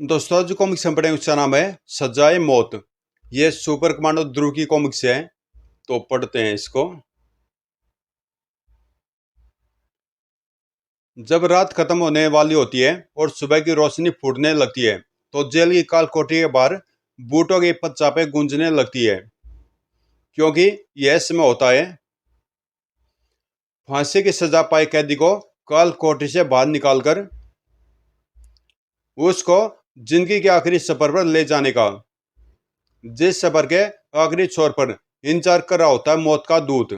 दोस्तों आज जो कॉमिक्स हम पढ़ेंगे उसका नाम है सजाए मौत। ये सुपर कमांडो ध्रुव की कॉमिक्स है, तो पढ़ते हैं इसको। जब रात खत्म होने वाली होती है और सुबह की रोशनी फूटने लगती है तो जेल की काल कोठरी के बाहर बूटों की पदचापें गूंजने लगती है, क्योंकि यह समय होता है फांसी की सजा पाए कैदी को काल कोठरी से बाहर निकालकर उसको जिंदगी के आखिरी सफर पर ले जाने का, जिस सफर के आखिरी छोर पर इंतजार कर रहा होता है मौत का दूत,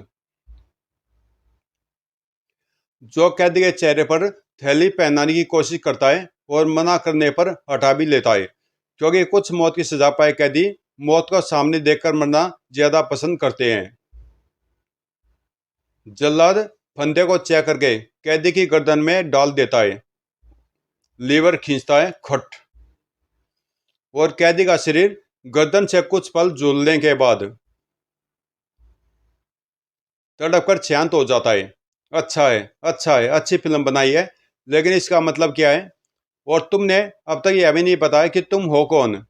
जो कैदी के चेहरे पर थैली पहनाने की कोशिश करता है और मना करने पर हटा भी लेता है, क्योंकि कुछ मौत की सजा पाए कैदी मौत को सामने देखकर मरना ज्यादा पसंद करते हैं। जल्लाद फंदे को चेक करके कैदी की गर्दन में डाल देता है, लीवर खींचता है खट, और कैदी का शरीर गर्दन से कुछ पल झूलने के बाद तड़प कर शांत हो जाता है। अच्छा है, अच्छा है, अच्छी फिल्म बनाई है, लेकिन इसका मतलब क्या है? और तुमने अब तक यह भी नहीं बताया कि तुम हो कौन।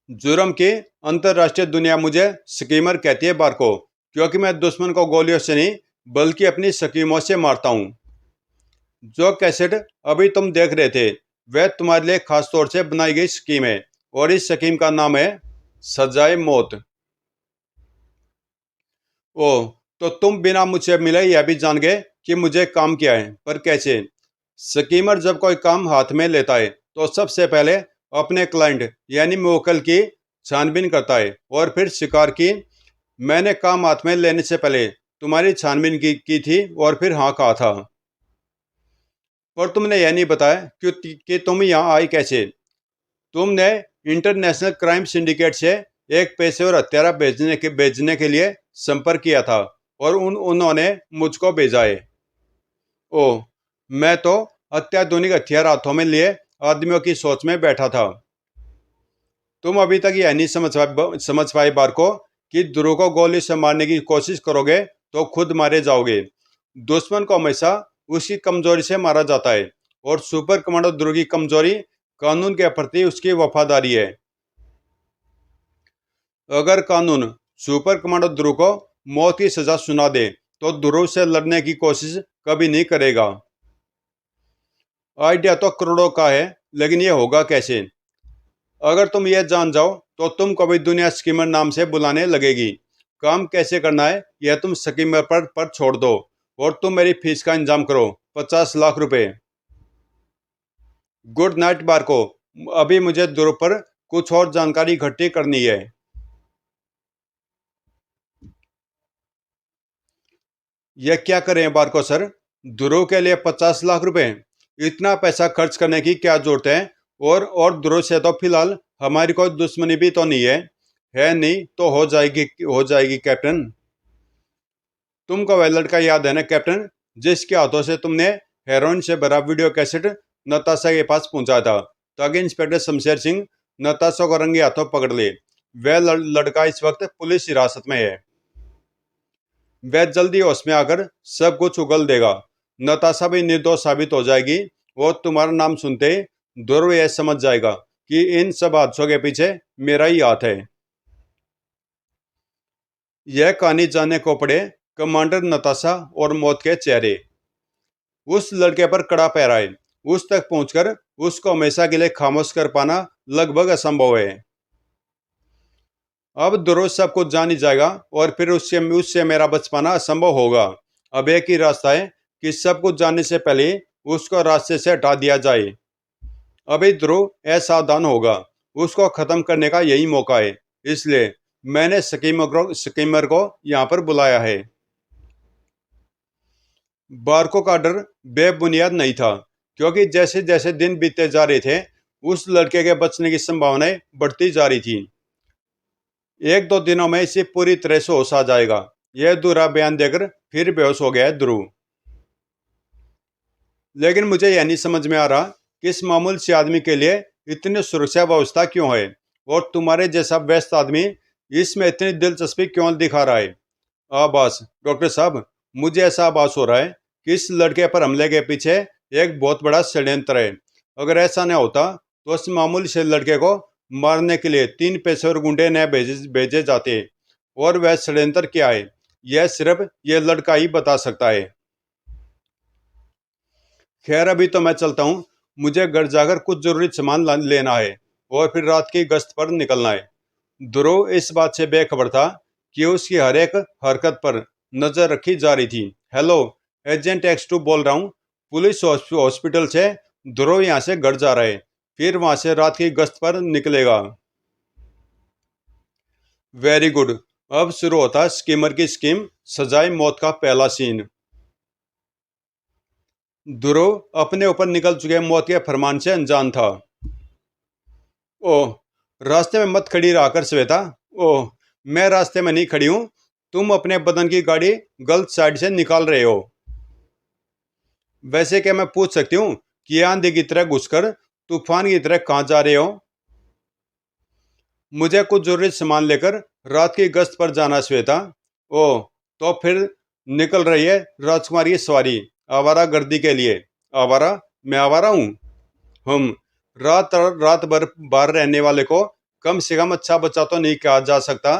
जुर्म की अंतरराष्ट्रीय दुनिया मुझे स्कीमर कहती है बारको, क्योंकि मैं दुश्मन को गोलियों से नहीं बल्कि अपनी स्कीमों से मारता हूँ। जो कैसेट अभी तुम देख रहे थे वह तुम्हारे लिए खास तौर से बनाई गई स्कीम है, और इस स्कीम का नाम है सजाए मौत। ओ, तो तुम बिना मुझसे मिले यह भी जान गए कि मुझे काम क्या है, पर कैसे? स्कीमर जब कोई काम हाथ में लेता है तो सबसे पहले अपने क्लाइंट यानी मुवक्किल की छानबीन करता है, और फिर शिकार की। मैंने काम हाथ में लेने से पहले तुम्हारी छानबीन की थी और फिर हाँ कहा था, पर तुमने यह नहीं बताया कि तुम यहाँ आई कैसे। तुमने इंटरनेशनल क्राइम सिंडिकेट से एक पेशेवर हत्यारा भेजने के लिए संपर्क किया था, और उन्होंने मुझको भेजा है। ओह, मैं तो अत्याधुनिक हथियार हाथों में लिए आदमियों की सोच में बैठा था। तुम अभी तक यह नहीं समझ पाए बारको कि ध्रुव को गोली से मारने की कोशिश करोगे तो खुद मारे जाओगे। दुश्मन को हमेशा उसकी कमजोरी से मारा जाता है, और सुपर कमांडो ध्रुव की कमजोरी कानून के प्रति उसकी वफादारी है। अगर कानून सुपर कमांडो ध्रुव को मौत की सजा सुना दे तो ध्रुव से लड़ने की कोशिश कभी नहीं करेगा। आइडिया तो करोड़ों का है, लेकिन ये होगा कैसे? अगर तुम ये जान जाओ तो तुम कभी दुनिया स्कीमर नाम से बुलाने लगेगी। काम कैसे करना है यह तुम स्कीमर पर छोड़ दो, और तुम मेरी फीस का इंतजाम करो, 50 लाख रुपए। गुड नाइट बारको, अभी मुझे ध्रुव पर कुछ और जानकारी इकट्ठी करनी है। यह क्या करें बारको सर? ध्रुव के लिए 50 लाख रुपए? इतना पैसा खर्च करने की क्या जरूरत है? और ध्रुव से तो फिलहाल हमारी कोई दुश्मनी भी तो नहीं है नहीं तो हो जाएगी कैप्टन। तुमको वह लड़का याद है ना कैप्टन, जिसके हाथों से तुमने हेरोइन से भरा वीडियो कैसेट नताशा के पास पहुंचा था, ताकि इंस्पेक्टर शमशेर सिंह नताशा को रंगे हाथों पकड़ ले। वह लड़का इस वक्त पुलिस हिरासत में है। वह जल्दी होश में आकर सब कुछ उगल देगा। नताशा भी निर्दोष साबित हो जाएगी, और तुम्हारा नाम सुनते ही ध्रुव यह समझ जाएगा कि इन सब हादसों के पीछे मेरा ही हाथ है। यह कहानी जानने को पड़े कमांडर नताशा और मौत के चेहरे। उस लड़के पर कड़ा पहरा है, उस तक पहुंचकर उसको हमेशा के लिए खामोश कर पाना लगभग असंभव है। अब ध्रुव सब कुछ जान ही जाएगा, और फिर उससे उससे मेरा बच पाना असंभव होगा। अब एक ही रास्ता है कि सब कुछ जानने से पहले उसको रास्ते से हटा दिया जाए। अभी ध्रुव असावधान होगा, उसको खत्म करने का यही मौका है। इसलिए मैंने स्कीमर को यहाँ पर बुलाया है। बारको का डर बेबुनियाद नहीं था, क्योंकि जैसे जैसे दिन बीतते जा रहे थे उस लड़के के बचने की संभावनाएं बढ़ती जा रही थी। एक दो दिनों में इसे पूरी तरह से होश आ जाएगा। यह दूरा बयान देकर फिर बेहोश हो गया है ध्रुव। लेकिन मुझे यह नहीं समझ में आ रहा कि इस मामूल से आदमी के लिए इतनी सुरक्षा व्यवस्था क्यों है, और तुम्हारे जैसा व्यस्त आदमी इसमें इतनी दिलचस्पी क्यों दिखा रहा है। आभास डॉक्टर साहब, मुझे ऐसा आभास हो रहा है कि इस लड़के पर हमले के पीछे एक बहुत बड़ा षड्यंत्र है। अगर ऐसा न होता तो उस मामूली से लड़के को मारने के लिए 3 पेशेवर गुंडे न भेजे जाते। और वह षड्यंत्र क्या है, यह सिर्फ यह लड़का ही बता सकता है। खैर अभी तो मैं चलता हूँ, मुझे घर जाकर कुछ जरूरी सामान लेना है और फिर रात की गश्त पर निकलना है। ध्रुव इस बात से बेखबर था कि उसकी हर एक हरकत पर नजर रखी जा रही थी। हेलो, एजेंट X2 बोल रहा हूँ, पुलिस हॉस्पिटल से। ध्रुव यहाँ से घर जा रहा है, फिर वहां से रात की गश्त पर निकलेगा। Very good. अब शुरू होता है स्कीमर की स्कीम, सजाए मौत का पहला सीन। ध्रुव अपने ऊपर निकल चुके मौत के फरमान से अनजान था। ओह, रास्ते में मत खड़ी रहा कर श्वेता। ओह, मैं रास्ते में नहीं खड़ी हूं, तुम अपने बदन की गाड़ी गलत साइड से निकाल रहे हो। वैसे क्या मैं पूछ सकती हूँ कि आंधी की तरह घुसकर तूफान की तरह कहाँ जा रहे हो? मुझे कुछ जरूरी सामान लेकर रात की गश्त पर जाना श्वेता। ओह, तो फिर निकल रही है राजकुमारी की सवारी आवारा गर्दी के लिए। आवारा? मैं आवारा हूँ? हम रात रात भर बाहर रहने वाले को कम से कम अच्छा बच्चा तो नहीं कहा जा सकता।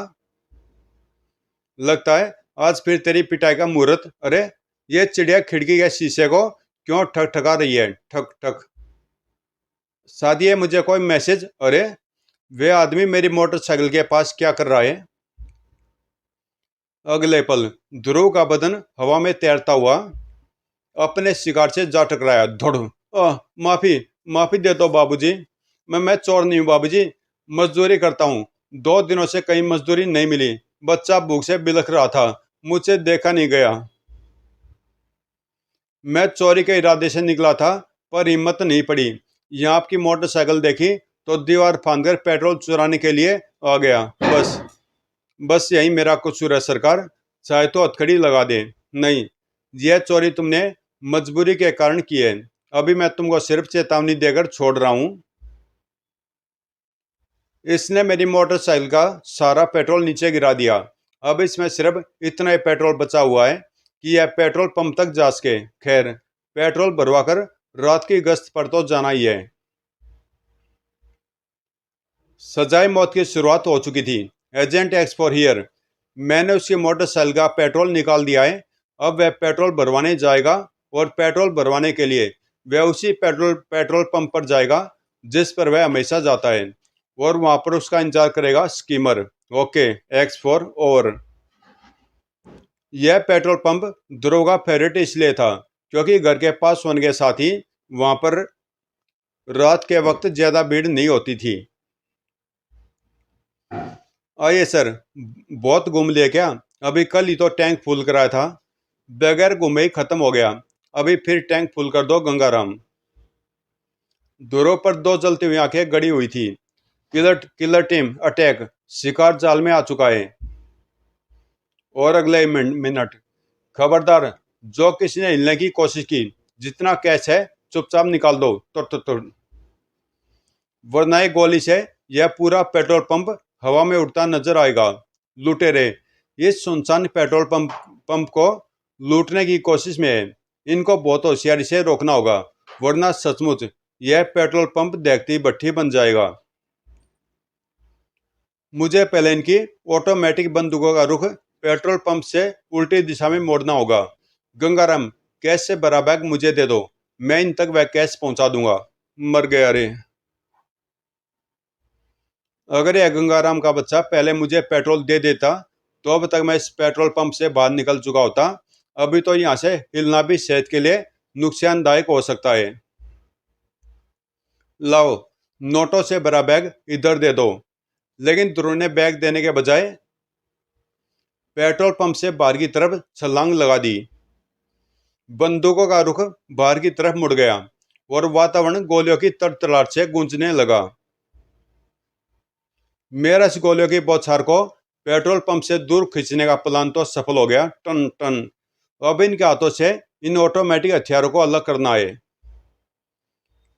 लगता है आज फिर तेरी पिटाई का मुहूर्त। अरे, ये चिड़िया खिड़की के शीशे को क्यों ठक ठका रही है? ठक ठक। शादी है मुझे कोई मैसेज? अरे, वे आदमी मेरी मोटरसाइकिल के पास क्या कर रहा है? अगले पल ध्रुव का बदन हवा में तैरता हुआ अपने शिकार से जा टकराया। धुड़। माफी, माफी दे दो बाबूजी, मैं चोर नहीं हूँ बाबूजी, मजदूरी करता हूँ। 2 दिनों से कहीं मजदूरी नहीं मिली, बच्चा भूख से बिलख रहा था, मुझसे देखा नहीं गया। मैं चोरी के इरादे से निकला था पर हिम्मत नहीं पड़ी। यहाँ आपकी मोटरसाइकिल देखी तो दीवार फांदकर पेट्रोल चुराने के लिए आ गया। बस बस यही मेरा कसूर है सरकार, चाहे तो हथकड़ी लगा दे। नहीं, यह चोरी तुमने मजबूरी के कारण की है। अभी मैं तुमको सिर्फ चेतावनी देकर छोड़ रहा हूं। इसने मेरी मोटरसाइकिल का सारा पेट्रोल नीचे गिरा दिया। अब इसमें सिर्फ इतना ही पेट्रोल बचा हुआ है कि यह पेट्रोल पंप तक जा सके। खैर, पेट्रोल भरवा कर रात की गश्त पर तो जाना ही है। सजाए मौत की शुरुआत हो चुकी थी। Agent X4 here. मैंने उसकी मोटरसाइकिल का पेट्रोल निकाल दिया है। अब वह पेट्रोल भरवाने जाएगा और पेट्रोल भरवाने के लिए वह उसी पेट्रोल पंप पर जाएगा जिस पर वह हमेशा जाता है और वहां पर उसका इंतजार करेगा स्कीमर। Okay, X4 over. यह पेट्रोल पंप ध्रुव का फेवरेट इसलिए था क्योंकि घर के पास होने के साथ ही वहां पर रात के वक्त ज्यादा भीड़ नहीं होती थी। आइए सर, बहुत घूम लिए क्या? अभी कल ही तो टैंक फुल कराया था, बगैर घूमे ही खत्म हो गया। अभी फिर टैंक फुल कर दो गंगाराम। ध्रुव पर 2 जलती हुई आंखें गड़ी हुई थी। किलर टीम अटैक, शिकार जाल में आ चुका है। और अगले मिनट खबरदार, जो किसी ने हिलने की कोशिश की, जितना कैश है चुपचाप निकाल दो। तुर वरना एक गोली से यह पूरा पेट्रोल पंप हवा में उड़ता नजर आएगा। लुटेरे इस सुनसान पेट्रोल पंप को लूटने की कोशिश में है। इनको बहुत होशियारी से रोकना होगा, वरना सचमुच यह पेट्रोल पंप देखती भट्ठी बन जाएगा। मुझे पहले इनकी ऑटोमेटिक बंदूकों का रुख पेट्रोल पंप से उल्टी दिशा में मोड़ना होगा। गंगाराम, कैश से भरा बैग मुझे दे दो, मैं इन तक वह कैश पहुंचा दूंगा। मर गया रे। अगर यह गंगाराम का बच्चा पहले मुझे पेट्रोल दे देता तो अब तक मैं इस पेट्रोल पंप से बाहर निकल चुका होता। अभी तो यहाँ से हिलना भी सेहत के लिए नुकसानदायक हो सकता है। लाओ, नोटों से भरा बैग इधर दे दो। लेकिन ध्रुव ने बैग देने के बजाय पेट्रोल पंप से बाहर की तरफ छलांग लगा दी। बंदूकों का रुख बाहर की तरफ मुड़ गया और वातावरण गोलियों की तड़तड़ाहट से गूंजने लगा। मेरा इस गोलियों की बौछार को पेट्रोल पंप से दूर खींचने का प्लान तो सफल हो गया। टन टन। अब इनके हाथों से इन ऑटोमेटिक हथियारों को अलग करना है।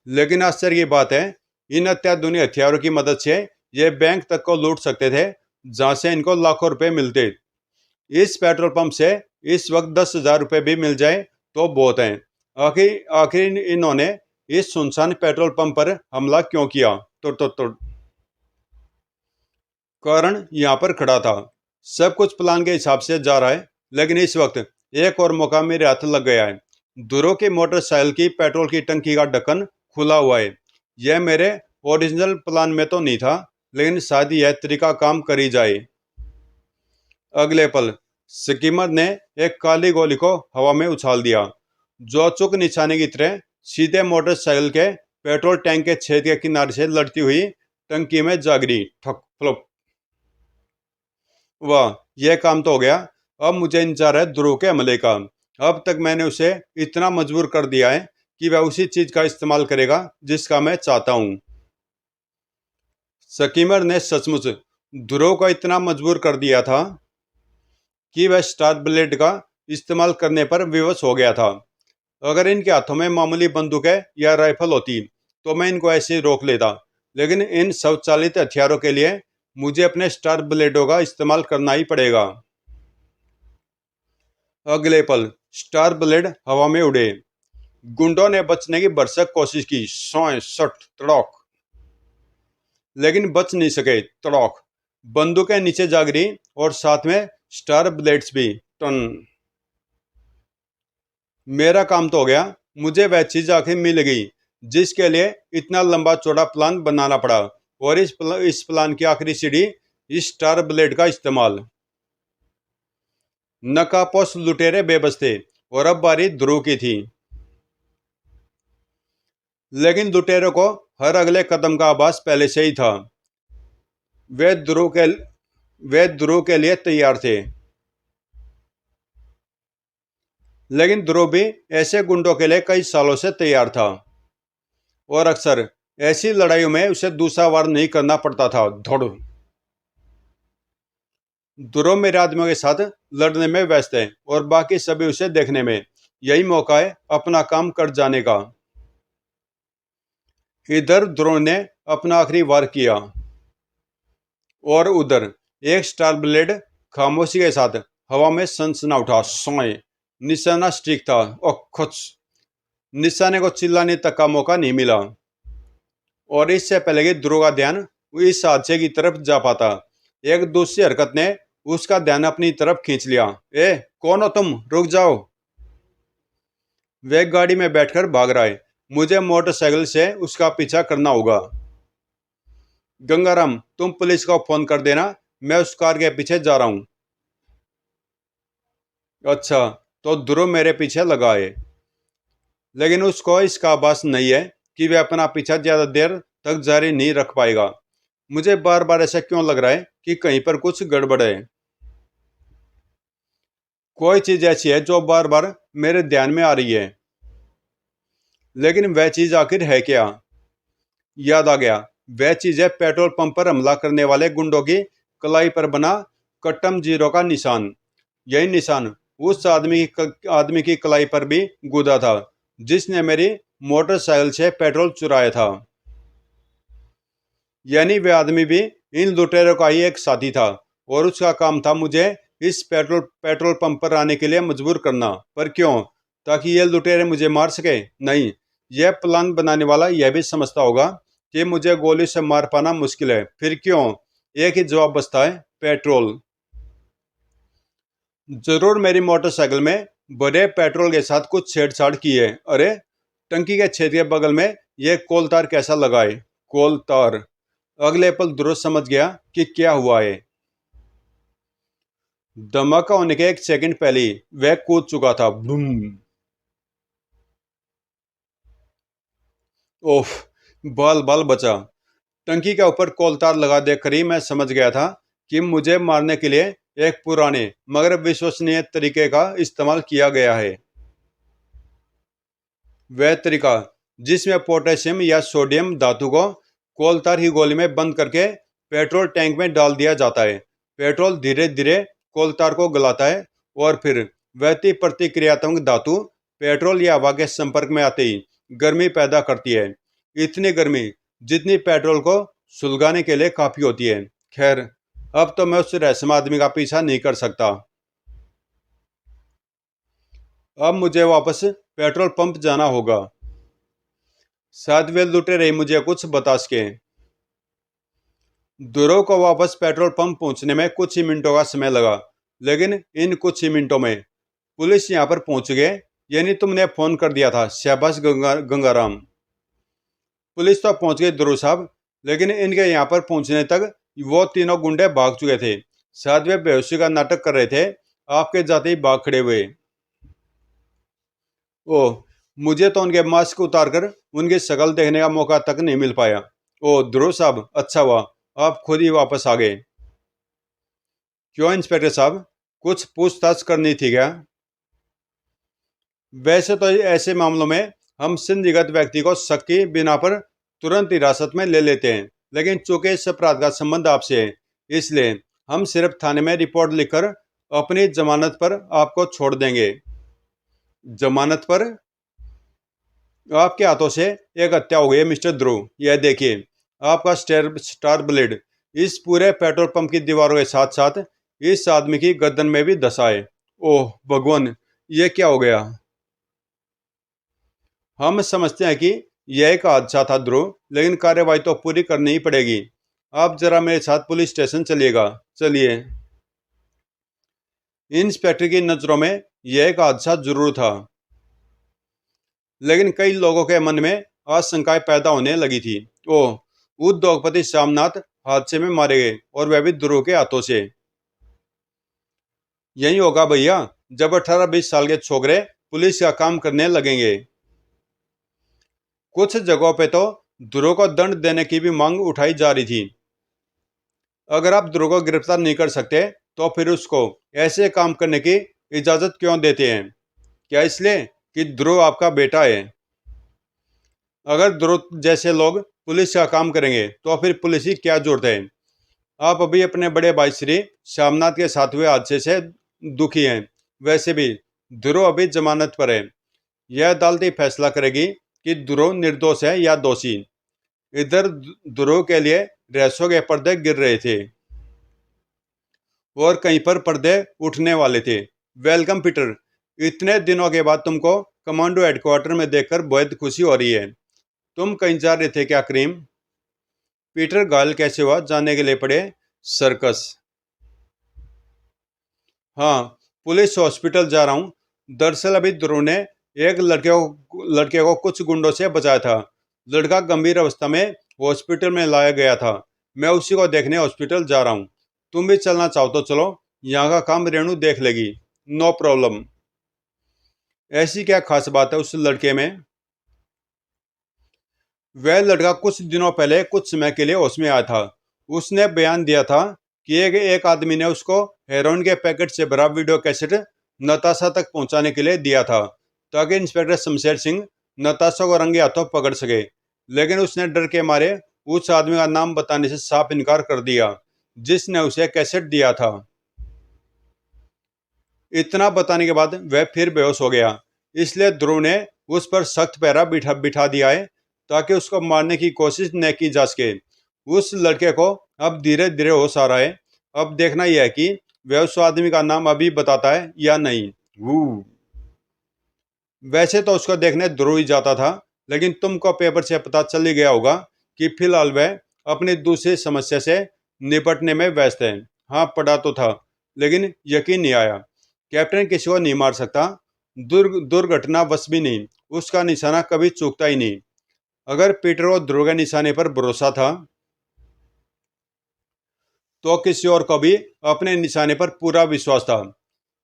लेकिन आश्चर्य की बात है, इन अत्याधुनिक हथियारों की मदद से ये बैंक तक को लूट सकते थे जहां से इनको लाखों रुपए मिलते। इस पेट्रोल पंप से इस वक्त 10,000 रुपए भी मिल जाए तो बहुत हैं। आखिर आखिर इन्होंने इस सुनसान पेट्रोल पंप पर हमला क्यों किया? तो कारण यहाँ पर खड़ा था। सब कुछ प्लान के हिसाब से जा रहा है, लेकिन इस वक्त एक और मौका मेरे हाथ लग गया है। दूरों की मोटरसाइकिल की पेट्रोल की टंकी का ढक्कन खुला हुआ है। यह मेरे ओरिजिनल प्लान में तो नहीं था, लेकिन शायद यह तरीका काम कर ही जाए। अगले पल स्कीमर ने एक काली गोली को हवा में उछाल दिया, जो चुक निशाने की तरह सीधे मोटरसाइकिल के पेट्रोल टैंक के छेद के किनारे से लड़ती हुई टंकी में जा गिरी। ठक फ्लोप। वाह, यह काम तो हो गया। अब मुझे इंतजार है ध्रुव के हमले का। अब तक मैंने उसे इतना मजबूर कर दिया है कि वह उसी चीज का इस्तेमाल करेगा जिसका मैं चाहता हूं। स्कीमर ने सचमुच ध्रुव को इतना मजबूर कर दिया था कि वह स्टार ब्लेड का इस्तेमाल करने पर विवश हो गया था। अगर इनके हाथों में मामूली बंदूकें या राइफल होती तो मैं इनको ऐसे ही रोक लेता, लेकिन इन स्वचालित हथियारों के लिए मुझे अपने स्टार ब्लेडों का इस्तेमाल करना ही पड़ेगा। अगले पल स्टार ब्लेड हवा में उड़े। गुंडों ने बचने की भरसक कोशिश की, सोए सट तड़ोक, लेकिन बच नहीं सके। तड़ोक, बंदूकें नीचे जा गिरी और साथ में स्टार ब्लेड्स भी। टन। मेरा काम तो हो गया। मुझे वह चीज आखिर मिल गई जिसके लिए इतना लंबा चौड़ा प्लान बनाना पड़ा, और इस प्लान की आखिरी सीढ़ी इस स्टार ब्लेड का इस्तेमाल। नकाबपोश लुटेरे बेबस थे और अब बारी ध्रुव की थी, लेकिन लुटेरों को हर अगले कदम का आभास पहले से ही था। वे ध्रुव के वे ध्रुव के लिए तैयार थे, लेकिन ध्रुव भी ऐसे गुंडों के लिए कई सालों से तैयार था, और अक्सर ऐसी लड़ाइयों में उसे दूसरा वार नहीं करना पड़ता था। धड़। ध्रुव मेरे आदमियों के साथ लड़ने में व्यस्त है और बाकी सभी उसे देखने में। यही मौका है अपना काम कर जाने का। इधर ध्रुव ने अपना आखिरी वार किया और उधर एक स्टार ब्लेड खामोशी के साथ हवा में सनसना उठा। सोए। निशाना स्टिक था और खुच। निशाने को चिल्लाने तक का मौका नहीं मिला, और इससे पहले कि ध्रुव का ध्यान इस हादसे की तरफ जा पाता, एक दूसरी हरकत ने उसका ध्यान अपनी तरफ खींच लिया। ए, कौन हो तुम? रुक जाओ। वह गाड़ी में बैठकर भाग रहा है। मुझे मोटरसाइकिल से उसका पीछा करना होगा। गंगाराम, तुम पुलिस को फोन कर देना, मैं उस कार के पीछे जा रहा हूं। अच्छा, तो ध्रुव मेरे पीछे लगा है, लेकिन उसको इसका आभास नहीं है कि वह अपना पीछा ज्यादा देर तक जारी नहीं रख पाएगा। मुझे बार बार ऐसा क्यों लग रहा है कि कहीं पर कुछ गड़बड़ है। कोई चीज ऐसी है जो बार बार मेरे ध्यान में आ रही है, लेकिन वह चीज आखिर है क्या? याद आ गया, वह चीज है पेट्रोल पंप पर हमला करने वाले गुंडों की कलाई पर बना कट्टम जीरो का निशान। यही निशान उस आदमी की कलाई पर भी गुदा था जिसने मेरी मोटरसाइकिल से पेट्रोल चुराया था। यानी वह आदमी भी इन लुटेरों का ही एक साथी था, और उसका काम था मुझे इस पेट्रोल पंप पर आने के लिए मजबूर करना। पर क्यों? ताकि ये लुटेरे मुझे मार सके? नहीं, यह प्लान बनाने वाला यह भी समझता होगा कि मुझे गोली से मार पाना मुश्किल है। फिर क्यों? एक ही जवाब बचता है, पेट्रोल। जरूर मेरी मोटरसाइकिल में बड़े पेट्रोल के साथ कुछ छेड़छाड़ की है। अरे, टंकी के छेद के बगल में यह कोल तार कैसा लगा है? कोल तार। अगले पल ध्रुव समझ गया कि क्या हुआ है। धमाका होने के एक सेकंड पहले ही वह कूद चुका था। बूम। ओफ, बाल बाल बचा। टंकी के ऊपर कोल तार लगा देखकर ही मैं समझ गया था कि मुझे मारने के लिए एक पुराने मगर विश्वसनीय तरीके का इस्तेमाल किया गया है। वह तरीका जिसमें पोटेशियम या सोडियम धातु को कोल तार ही गोली में बंद करके पेट्रोल टैंक में डाल दिया जाता है। पेट्रोल धीरे धीरे कोल तार को गलाता है, और फिर वहती प्रतिक्रियात्मक धातु पेट्रोल या हवा के संपर्क में आते ही गर्मी पैदा करती है। इतनी गर्मी जितनी पेट्रोल को सुलगाने के लिए काफी होती है। खैर, अब तो मैं उस रहस्यमय आदमी का पीछा नहीं कर सकता। अब मुझे वापस पेट्रोल पंप जाना होगा। शायद वे लुटेरे मुझे कुछ बता सके। ध्रुव को वापस पेट्रोल पंप पहुंचने में कुछ ही मिनटों का समय लगा, लेकिन इन कुछ ही मिनटों में पुलिस यहाँ पर पहुंच गए। यानी तुमने फोन कर दिया था, शाबाश गंगाराम। पुलिस तो पहुंच गई ध्रुव साहब, लेकिन इनके यहाँ पर पहुंचने तक वो तीनों गुंडे भाग चुके थे। शायद वे बेहोशी का नाटक कर रहे थे, आपके जाते ही भाग खड़े हुए। ओह, मुझे तो उनके मास्क उतारकर उनकी शक्ल देखने का मौका तक नहीं मिल पाया। ओह ध्रुव साहब, अच्छा हुआ आप खुद ही वापस आ गए। क्यों इंस्पेक्टर साहब, कुछ पूछताछ करनी थी क्या? वैसे तो ऐसे मामलों में हम संदिग्ध व्यक्ति को शक की बिना पर तुरंत हिरासत में ले लेते हैं, लेकिन चूंकि इस अपराध का संबंध आपसे है, इसलिए हम सिर्फ थाने में रिपोर्ट लिखकर अपनी जमानत पर आपको छोड़ देंगे। जमानत पर? आपके हाथों से एक हत्या हो गई है मिस्टर ध्रुव। यह देखिए, आपका स्टार ब्लेड इस पूरे पेट्रोल पंप की दीवारों के साथ साथ इस आदमी की गर्दन में भी धंसा है। ओह भगवान, ये क्या हो गया? हम समझते हैं कि यह एक हादसा था ध्रुव, लेकिन कार्रवाई तो पूरी करनी ही पड़ेगी। आप जरा मेरे साथ पुलिस स्टेशन चलिएगा। चलिए। इंस्पेक्टर की नजरों में यह एक हादसा जरूर था, लेकिन कई लोगों के मन में आशंकाएं पैदा होने लगी थी। ओह, उद्योगपति श्यामनाथ हादसे में मारे गए, और वह भी ध्रुव के हाथों से। यही होगा भैया, जब 18-20 साल के छोकरे पुलिस का काम करने लगेंगे। कुछ जगहों पे तो ध्रुव को दंड देने की भी मांग उठाई जा रही थी। अगर आप ध्रुव को गिरफ्तार नहीं कर सकते, तो फिर उसको ऐसे काम करने की इजाजत क्यों देते हैं? क्या इसलिए कि ध्रुव आपका बेटा है? अगर ध्रुव जैसे लोग पुलिस का काम करेंगे, तो फिर पुलिस की क्या जरूरत है? आप अभी अपने बड़े भाई श्री श्यामनाथ के साथ हुए हादसे से दुखी हैं। वैसे भी ध्रुव अभी जमानत पर है। यह अदालत ही फैसला करेगी कि ध्रुव निर्दोष है या दोषी। इधर ध्रुव के लिए रहस्यों के पर्दे गिर रहे थे, और कहीं पर पर्दे उठने वाले थे। वेलकम पीटर, इतने दिनों के बाद तुमको कमांडो हेडक्वार्टर में देखकर बेहद खुशी हो रही है। तुम कहीं जा रहे थे क्या क्रीम? पीटर घायल कैसे हुआ जानने के लिए पड़े सर्कस। हाँ, पुलिस हॉस्पिटल जा रहा हूँ। दरअसल अभी ध्रुव ने एक लड़के को कुछ गुंडों से बचाया था। लड़का गंभीर अवस्था में हॉस्पिटल में लाया गया था। मैं उसी को देखने हॉस्पिटल जा रहा हूँ। तुम भी चलना चाहो तो चलो, यहाँ का काम रेणु देख लेगी। No problem. ऐसी क्या खास बात है उस लड़के में? वह लड़का कुछ दिनों पहले कुछ समय के लिए होश में आया था। उसने बयान दिया था कि एक आदमी ने उसको हेरोइन के पैकेट से भरा वीडियो कैसेट नताशा तक पहुंचाने के लिए दिया था, ताकि इंस्पेक्टर शमशेर सिंह नताशा को रंगे हाथों पकड़ सके। लेकिन उसने डर के मारे उस आदमी का नाम बताने से साफ इनकार कर दिया, जिसने उसे कैसेट दिया था। इतना बताने के बाद वह फिर बेहोश हो गया। इसलिए ध्रुव ने उस पर सख्त पहरा बिठा दिया है, ताकि उसको मारने की कोशिश न की जा सके। उस लड़के को अब धीरे धीरे होश आ रहा है। अब देखना यह है कि वह उस आदमी का नाम अभी बताता है या नहीं। वैसे तो उसको देखने ध्रुव ही जाता था, लेकिन तुमको पेपर से पता चल ही गया होगा कि फिलहाल वह अपनी दूसरी समस्या से निपटने में व्यस्त है। हाँ, पढ़ा तो था, लेकिन यकीन नहीं आया। कैप्टन किसी को नहीं मार सकता, दुर्घटना बस भी नहीं। उसका निशाना कभी चूकता ही नहीं। अगर पीटर को ध्रुव के निशाने पर भरोसा था, तो किसी और को भी अपने निशाने पर पूरा विश्वास था।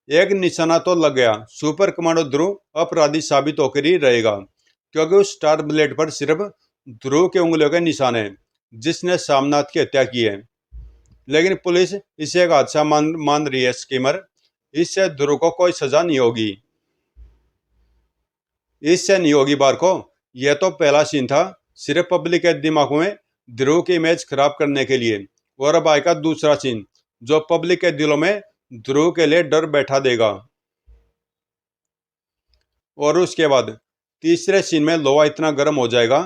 एक निशाना तो लग गया। सुपर कमांडो ध्रुव अपराधी साबित होकर ही रहेगा, क्योंकि उस स्टार ब्लेड पर सिर्फ ध्रुव के उंगलियों के निशान है, जिसने सामनाथ की हत्या की है। लेकिन पुलिस इसे एक हादसा मान रही है स्कीमर। इससे ध्रुव को कोई सजा नहीं होगी। इससे नहीं होगी बारको। यह तो पहला सीन था, सिर्फ पब्लिक के दिमागों में ध्रुव की इमेज खराब करने के लिए। और अब आएगा दूसरा सीन, जो पब्लिक के दिलों में ध्रुव के लिए डर बैठा देगा। और उसके बाद तीसरे सीन में लोहा इतना गर्म हो जाएगा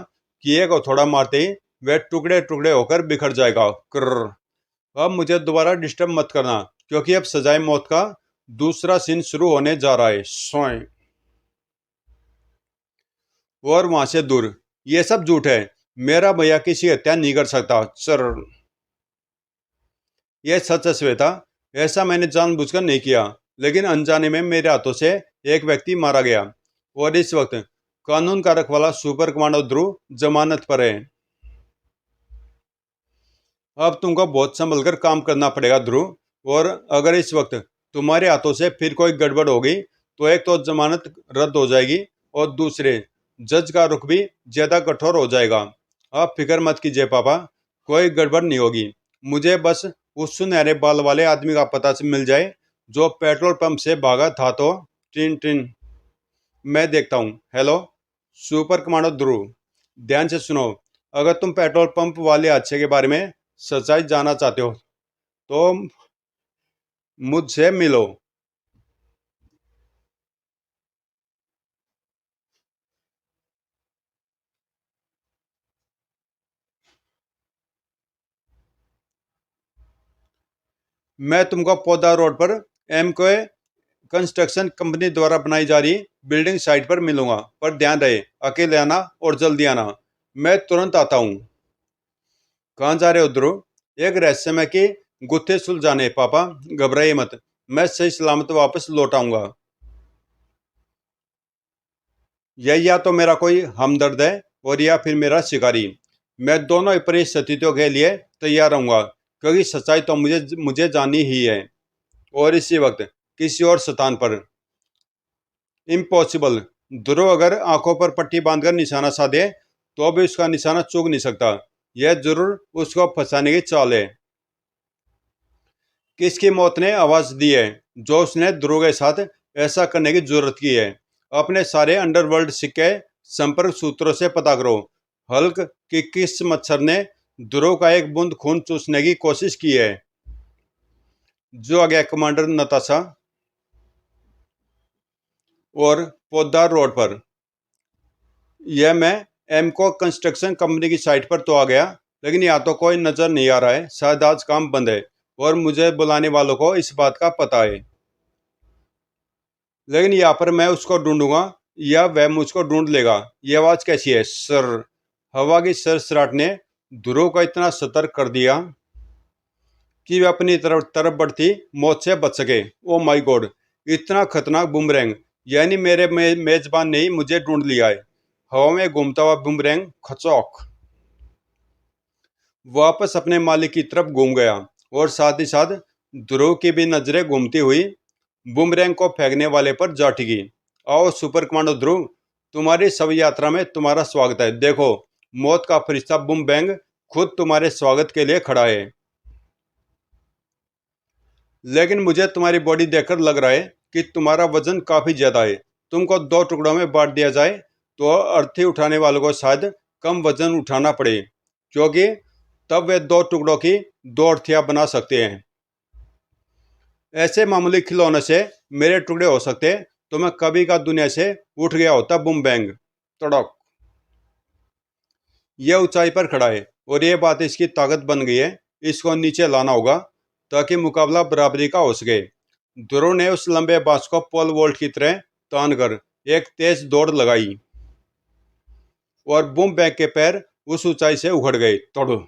कि एक हथौड़ा मारते ही वह टुकड़े टुकड़े होकर बिखर जाएगा। कर्र। अब मुझे दोबारा डिस्टर्ब मत करना, क्योंकि अब सजाए मौत का दूसरा सीन शुरू होने जा रहा है। सोए। और वहां से दूर ये सब झूठ है। मेरा भैया किसी की हत्या नहीं कर सकता सर। यह सच है श्वेता, ऐसा मैंने जानबूझकर नहीं किया, लेकिन अनजाने में मेरे हाथों से एक व्यक्ति मारा गया और इस वक्त कानून का रखवाला सुपर कमांडो ध्रुव जमानत पर है। अब तुमको बहुत संभल कर काम करना पड़ेगा ध्रुव, और अगर इस वक्त तुम्हारे हाथों से फिर कोई गड़बड़ होगी तो एक तो जमानत रद्द हो जाएगी और दूसरे जज का रुख भी ज्यादा कठोर हो जाएगा। आप फिक्र मत कीजिए पापा, कोई गड़बड़ नहीं होगी। मुझे बस उस सुनहरे बाल वाले आदमी का पता मिल जाए जो पेट्रोल पंप से भागा था तो टिन टिन मैं देखता हूँ। हेलो सुपर कमांडो ध्रुव, ध्यान से सुनो। अगर तुम पेट्रोल पंप वाले हादसे के बारे में सच्चाई जानना चाहते हो तो मुझसे मिलो। मैं तुमको पौधा रोड पर एमको कंस्ट्रक्शन कंपनी द्वारा बनाई जा रही बिल्डिंग साइट पर मिलूंगा, पर ध्यान रहे अकेले आना और जल्दी आना। मैं तुरंत आता हूँ। कहाँ जा रहे हो ध्रुव? एक रहस्यमय की गुत्थे सुलझाने पापा, घबराइए मत, मैं सही सलामत वापस लौट आऊंगा। यह या तो मेरा कोई हमदर्द है और या फिर मेरा शिकारी। मैं दोनों ही परिस्थितियों के लिए तैयार रहूंगा, क्योंकि सच्चाई तो मुझे मुझे जाननी ही है। और इसी वक्त किसी और स्थान पर इम्पॉसिबल। ध्रुव अगर आंखों पर पट्टी बांधकर निशाना साधे तो भी उसका निशाना चूक नहीं सकता। यह जरूर उसको फंसाने की चाल है। किसकी मौत ने आवाज दी है जो उसने ध्रुव के साथ ऐसा करने की जरूरत की है? अपने सारे अंडरवर्ल्ड सिक्के संपर्क सूत्रों से पता करो। हल्क की किस मच्छर ने ध्रुव का एक बूंद खून चूसने की कोशिश की है? जो आ गया कमांडर नताशा। और पौधा रोड पर यह मैं एमको कंस्ट्रक्शन कंपनी की साइट पर तो आ गया, लेकिन यहाँ तो कोई नजर नहीं आ रहा है। शायद आज काम बंद है और मुझे बुलाने वालों को इस बात का पता है। लेकिन यहाँ पर मैं उसको ढूंढूंगा या वह मुझको ढूंढ लेगा। ये आवाज कैसी है सर? हवा की सरसराहट ने ध्रुव को इतना सतर्क कर दिया कि वह अपनी तरफ तरफ बढ़ती मौत से बच सके। ओ माय गॉड, इतना खतरनाक बुमरैंग! यानी मेरे मेजबान ने ही मुझे ढूंढ लिया है। हवा में घूमता हुआ बुमरैंग खचौक वापस अपने मालिक की तरफ घूम गया और साथ ही साथ ध्रुव की भी नजरें घूमती हुई बुमरैंग को फेंकने वाले पर जा टिकी। आओ सुपर कमांडो ध्रुव, तुम्हारी शव यात्रा में तुम्हारा स्वागत है। देखो, मौत का फरिश्ता बुमबैंग खुद तुम्हारे स्वागत के लिए खड़ा है। लेकिन मुझे तुम्हारी बॉडी देखकर लग रहा है कि तुम्हारा वजन काफी ज्यादा है। तुमको दो टुकड़ों में बांट दिया जाए तो अर्थी उठाने वालों को शायद कम वजन उठाना पड़े, क्योंकि तब वे दो टुकड़ों की दो अर्थियां बना सकते हैं। ऐसे मामूली खिलौने से मेरे टुकड़े हो सकते तो मैं कभी का दुनिया से उठ गया होता। बुम बैंग तड़क। यह ऊंचाई पर खड़ा है और यह बात इसकी ताकत बन गई है। इसको नीचे लाना होगा ताकि मुकाबला बराबरी का हो सके। ध्रुव ने उस लंबे बांस को पोल वोल्ट की तरह तान कर एक तेज दौड़ लगाई और बुम बैग के पैर उस ऊंचाई से उखड़ गए। तोड़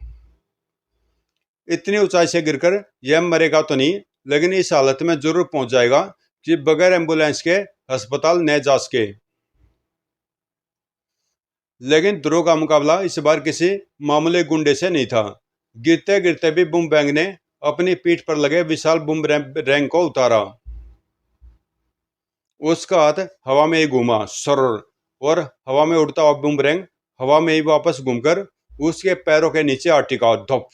इतनी ऊंचाई से गिरकर यह मरेगा तो नहीं, लेकिन इस हालत में जरूर पहुंच जाएगा कि बगैर एम्बुलेंस के अस्पताल न जा सके। लेकिन ध्रुव का मुकाबला इस बार किसी मामूली गुंडे से नहीं था। गिरते गिरते भी बुम बैंग ने अपनी पीठ पर लगे विशाल बुम रैंक को उतारा। उसका हाथ हवा में ही घूमा सर, और हवा में उड़ता हुआ बुमरैंग हवा में ही वापस घूमकर उसके पैरों के नीचे आ टिका। धप।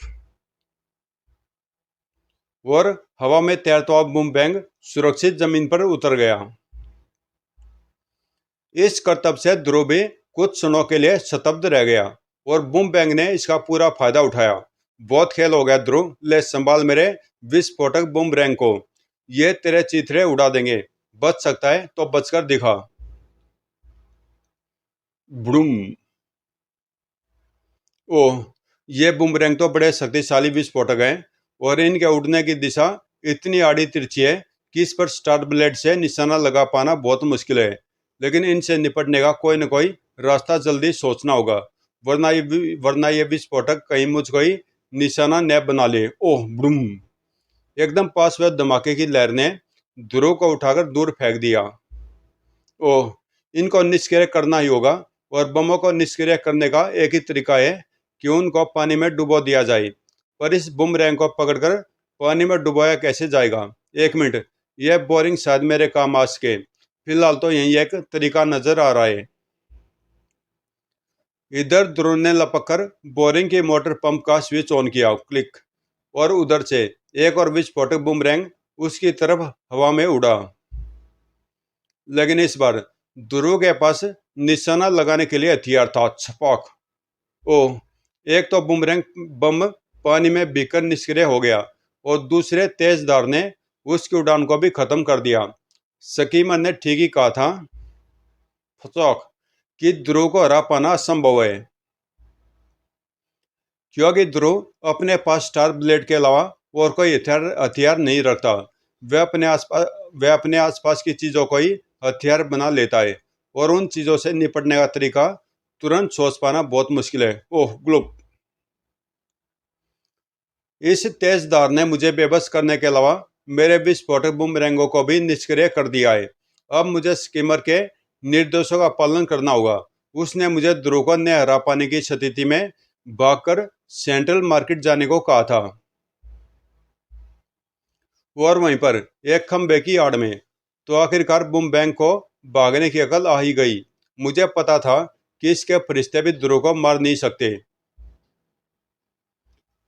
और हवा में तैरता हुआ बुमबैंग सुरक्षित जमीन पर उतर गया। इस करतब से ध्रुव भी कुछ क्षणों के लिए स्तब्ध रह गया और बुमबैंग ने इसका पूरा फायदा उठाया। बहुत खेल हो गया ध्रुव, ले संभाल मेरे विस्फोटक बुमरैंग को। ये तेरे चीथड़े उड़ा देंगे। बच सकता है तो बचकर दिखा। बुम। ओह, ये बुमरैंग तो बड़े शक्तिशाली विस्फोटक हैं और इनके उड़ने की दिशा इतनी आड़ी तिरछी है कि इस पर स्टार ब्लेड से निशाना लगा पाना बहुत मुश्किल है। लेकिन इनसे निपटने का कोई न कोई रास्ता जल्दी सोचना होगा, वरना ये विस्फोटक कहीं मुझको ही निशाना न बना ले। ओह ब्रूम! एकदम पास हुए धमाके की लहर ने ध्रुव को उठाकर दूर फेंक दिया। ओह, इनको निष्क्रिय करना ही होगा, और बमों को निष्क्रिय करने का एक ही तरीका है कि उनको पानी में डुबो दिया जाए। पर इस बुमरैंग को पकड़कर पानी में डुबोया कैसे जाएगा? एक मिनट, यह बोरिंग शायद मेरे काम आ सके। फिलहाल तो यही एक तरीका नजर आ रहा है। इधर ध्रुव ने लपक कर बोरिंग की मोटर पंप का स्विच ऑन किया। क्लिक। और उधर से एक और विस्फोटक बुमरैंग उसकी तरफ हवा में उड़ा। लेकिन इस बार ध्रुव के पास निशाना लगाने के लिए हथियार था। छपाक! ओह, एक तो बुमरैंग बम पानी में भीगकर निष्क्रिय हो गया, और दूसरे तेज धार ने उसकी उड़ान को भी खत्म कर दिया। स्कीमर ने ठीक ही कहा था, फचौक, कि ध्रुव को हरा पाना असंभव है, क्योंकि ध्रुव अपने पास स्टार ब्लेड के अलावा और कोई हथियार नहीं रखता। वह अपने आसपास की चीजों को ही हथियार बना लेता है, और उन चीजों से निपटने का तरीका तुरंत सोच पाना बहुत मुश्किल है। ओह ग्लुप! इस तेज धार ने मुझे बेबस करने के अलावा मेरे विस्फोटक बुमरैंगों को भी निष्क्रिय कर दिया है। अब मुझे स्कीमर के निर्देशों का पालन करना होगा। उसने मुझे ध्रुव को न हरा पाने की स्थिति में भागकर सेंट्रल मार्केट जाने को कहा था, और वहीं पर एक खंबे की आड़ में। तो आखिरकार बुम बैंक को भागने की अकल आ ही गई। मुझे पता था कि इसके फरिश्ते भी ध्रुव को मार नहीं सकते।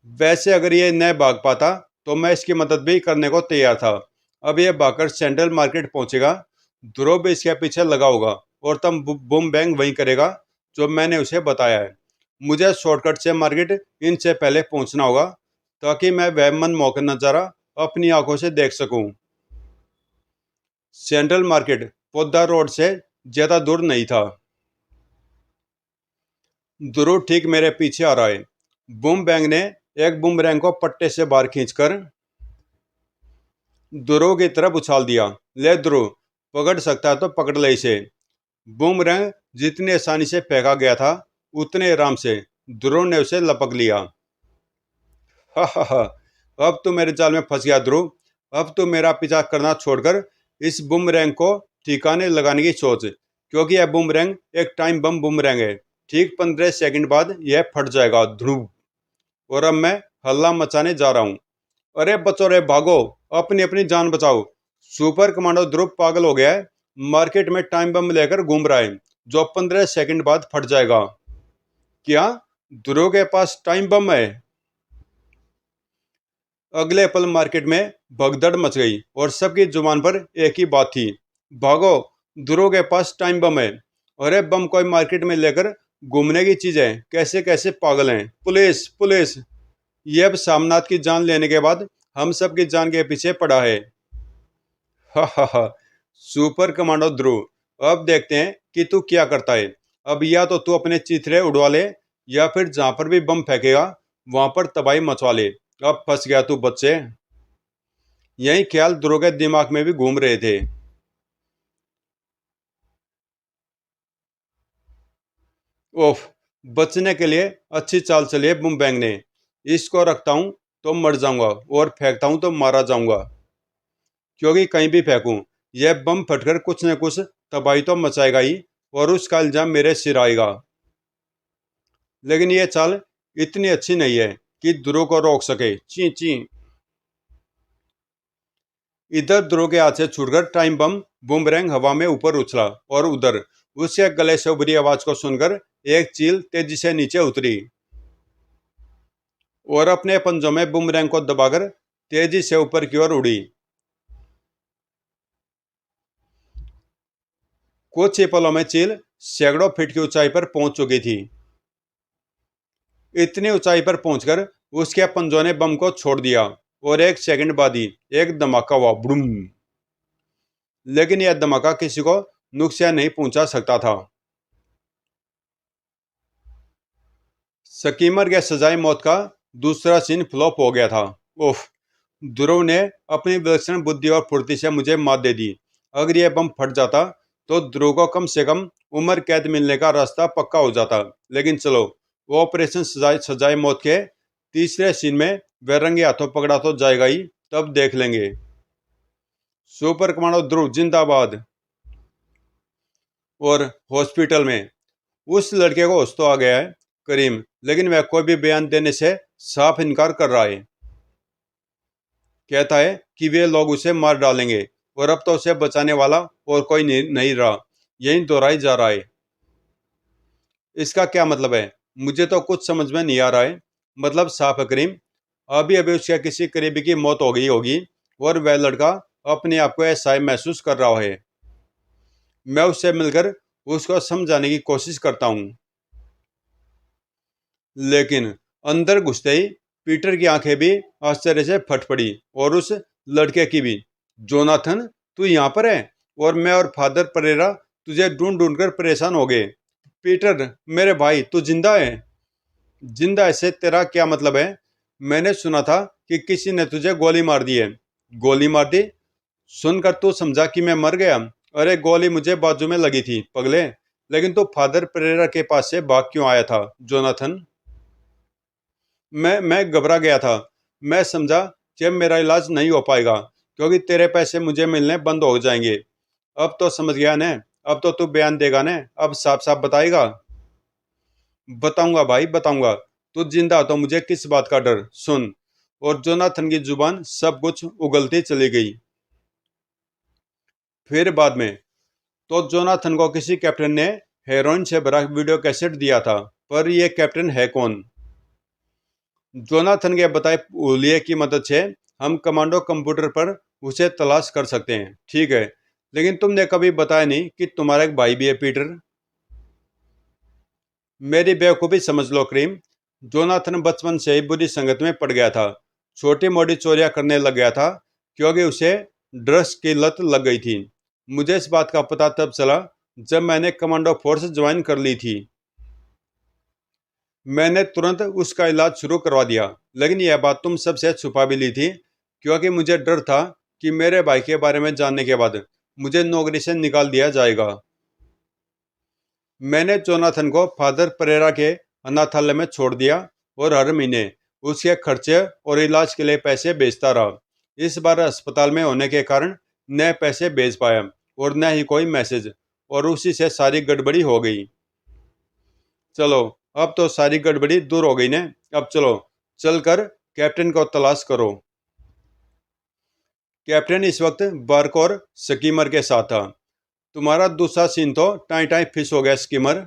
वैसे अगर ये न भाग पाता तो मैं इसकी मदद भी करने को तैयार था। अब ये भागकर सेंट्रल मार्केट पहुंचेगा, ध्रुव भी इसके पीछे लगा होगा, और तब बूम बैंग वही करेगा जो मैंने उसे बताया है। मुझे शॉर्टकट से मार्केट इनसे पहले पहुंचना होगा, ताकि मैं वह मनमोहक नज़ारा अपनी आंखों से देख सकूं। सेंट्रल मार्केट पोद्दार रोड से ज्यादा दूर नहीं था। ध्रुव ठीक मेरे पीछे आ रहा है। बूम बैंग ने एक बूमरैंग को पट्टे से बाहर खींचकर ध्रुव की तरफ उछाल दिया। ले ध्रुव, पकड़ सकता है तो पकड़ ले इसे। बूमरैंग जितनी आसानी से फेंका गया था, उतने आराम से ध्रुव ने उसे लपक लिया। हा हा हा, अब तू मेरे जाल में फंस गया ध्रुव। अब तू मेरा पीछा करना छोड़कर इस बूमरैंग को ठिकाने लगाने की सोच, क्योंकि यह बूमरैंग एक टाइम बम बूमरैंग है। ठीक 15 सेकंड बाद यह फट जाएगा। ध्रुव, और अब मैं हल्ला मचाने जा रहा हूँ। अरे बचो रे, भागो, अपनी अपनी जान बचाओ। सुपर कमांडो ध्रुव पागल हो गया है। मार्केट में टाइम बम लेकर घूम रहा है, जो 15 सेकंड बाद फट जाएगा। क्या ध्रुव के पास टाइम बम है? अगले पल मार्केट में भगदड़ मच गई, और सबकी जुबान पर एक ही बात थी, भागो, ध्रुव के पास टाइम बम है। अरे बम कोई मार्केट में लेकर घूमने की चीज है, कैसे कैसे पागल हैं। Police police! ये अब सामनाथ की जान लेने के बाद हम सब की जान के पीछे पड़ा है। हा हा हा, सुपर कमांडो ध्रुव, अब देखते हैं कि तू क्या करता है। अब या तो तू अपने चीथड़े उड़वा ले, या फिर जहां पर भी बम फेंकेगा वहां पर तबाही मचवा ले। अब फंस गया तू बच्चे। यही ख्याल ध्रुव के दिमाग में भी घूम रहे थे। ओफ! बचने के लिए अच्छी चाल चली है बुम बैंग ने। इसको रखता हूं तो मर जाऊंगा, और फेंकता हूं तो मारा जाऊंगा। क्योंकि कहीं भी फेंकूं, यह बम फटकर कुछ न कुछ तबाही तो मचाएगा ही, और उसका इल्जाम मेरे सिर आएगा। लेकिन यह चाल इतनी अच्छी नहीं है कि ध्रुव को रोक सके। ची ची! इधर ध्रुव के हाथ से छूटकर टाइम बम बूमरैंग हवा में ऊपर उछला, और उधर उसके गले से उभरी आवाज को सुनकर एक चील तेजी से नीचे उतरी, और अपने पंजों में बूमरैंग को दबाकर तेजी से ऊपर की ओर उड़ी। कुछ ही पलों में चील सैकड़ों फीट की ऊंचाई पर पहुंच चुकी थी। इतनी ऊंचाई पर पहुंचकर उसके पंजों ने बम को छोड़ दिया, और एक सेकंड बाद ही एक धमाका हुआ। बुम! लेकिन यह धमाका किसी को नुकसान नहीं पहुंचा सकता था। स्कीमर के सजाए मौत का दूसरा सीन फ्लॉप हो गया था। उफ! ध्रुव ने अपनी विलक्षण बुद्धि और फुर्ती से मुझे मात दे दी। अगर यह बम फट जाता तो ध्रुव को कम से कम उम्र कैद मिलने का रास्ता पक्का हो जाता। लेकिन चलो, वो ऑपरेशन सजाए मौत के तीसरे सीन में वह रंगे हाथों पकड़ा तो जाएगा ही, तब देख लेंगे। सुपर कमांडो ध्रुव जिंदाबाद। और हॉस्पिटल में उस लड़के को होश तो आ गया है करीम, लेकिन वह कोई भी बयान देने से साफ इनकार कर रहा है। कहता है कि वे लोग उसे मार डालेंगे और अब तो उसे बचाने वाला और कोई नहीं रहा। यही दोहराई जा रहा है। इसका क्या मतलब है? मुझे तो कुछ समझ में नहीं आ रहा है। मतलब साफ है करीम, अभी अभी उसके किसी करीबी की मौत हो गई होगी और वह लड़का अपने आप को ऐसा महसूस कर रहा है। मैं उससे मिलकर उसको समझाने की कोशिश करता हूँ, लेकिन अंदर घुसते ही पीटर की आंखें भी आश्चर्य से फट पड़ी और उस लड़के की भी। जोनाथन, तू यहाँ पर है? और मैं और फादर परेरा तुझे ढूंढ ढूंढ कर परेशान हो गए। पीटर, मेरे भाई, तू जिंदा है? जिंदा है से तेरा क्या मतलब है? मैंने सुना था कि किसी ने तुझे गोली मार दी है। गोली मार दी? सुनकर तू समझा कि मैं मर गया? अरे गोली मुझे बाजू में लगी थी पगले। लेकिन तू फादर परेरा के पास से भाग क्यों आया था जोनाथन? मैं घबरा गया था। मैं समझा कि अब मेरा इलाज नहीं हो पाएगा क्योंकि तेरे पैसे मुझे मिलने बंद हो जाएंगे। अब तो समझ गया ने? अब तो तू बयान देगा ने? अब साफ साफ बताएगा? बताऊंगा भाई, बताऊंगा। तू जिंदा हो तो मुझे किस बात का डर? सुन। और जोनाथन की जुबान सब कुछ उगलती चली गई। फिर बाद में तो जोनाथन को किसी कैप्टन ने हेरोइन से भरा वीडियो कैसेट दिया था, पर यह कैप्टन है कौन? जोनाथन के बताए हुलिये की मदद से हम कमांडो कंप्यूटर पर उसे तलाश कर सकते हैं, ठीक है? लेकिन तुमने कभी बताया नहीं कि तुम्हारा एक भाई भी है पीटर। मेरी बेवकूफ़ी समझ लो क्रीम। जोनाथन बचपन से ही बुरी संगत में पड़ गया था। छोटी मोटी चोरियां करने लग गया था क्योंकि उसे ड्रग्स की लत लग गई थी। मुझे इस बात का पता तब चला जब मैंने कमांडो फोर्स ज्वाइन कर ली थी। मैंने तुरंत उसका इलाज शुरू करवा दिया, लेकिन यह बात तुम सबसे छुपा भी ली थी क्योंकि मुझे डर था कि मेरे भाई के बारे में जानने के बाद मुझे नौकरी से निकाल दिया जाएगा। मैंने जोनाथन को फादर परेरा के अनाथालय में छोड़ दिया और हर महीने उसके खर्चे और इलाज के लिए पैसे भेजता रहा। इस बार अस्पताल में होने के कारण न पैसे भेज पाया और न ही कोई मैसेज, और उसी से सारी गड़बड़ी हो गई। चलो, अब तो सारी गड़बड़ी दूर हो गई ने। अब चलो, चलकर कैप्टन को तलाश करो। कैप्टन इस वक्त बर्क और स्कीमर के साथ था। तुम्हारा दूसरा सीन तो टाई टाई फिश हो गया स्कीमर।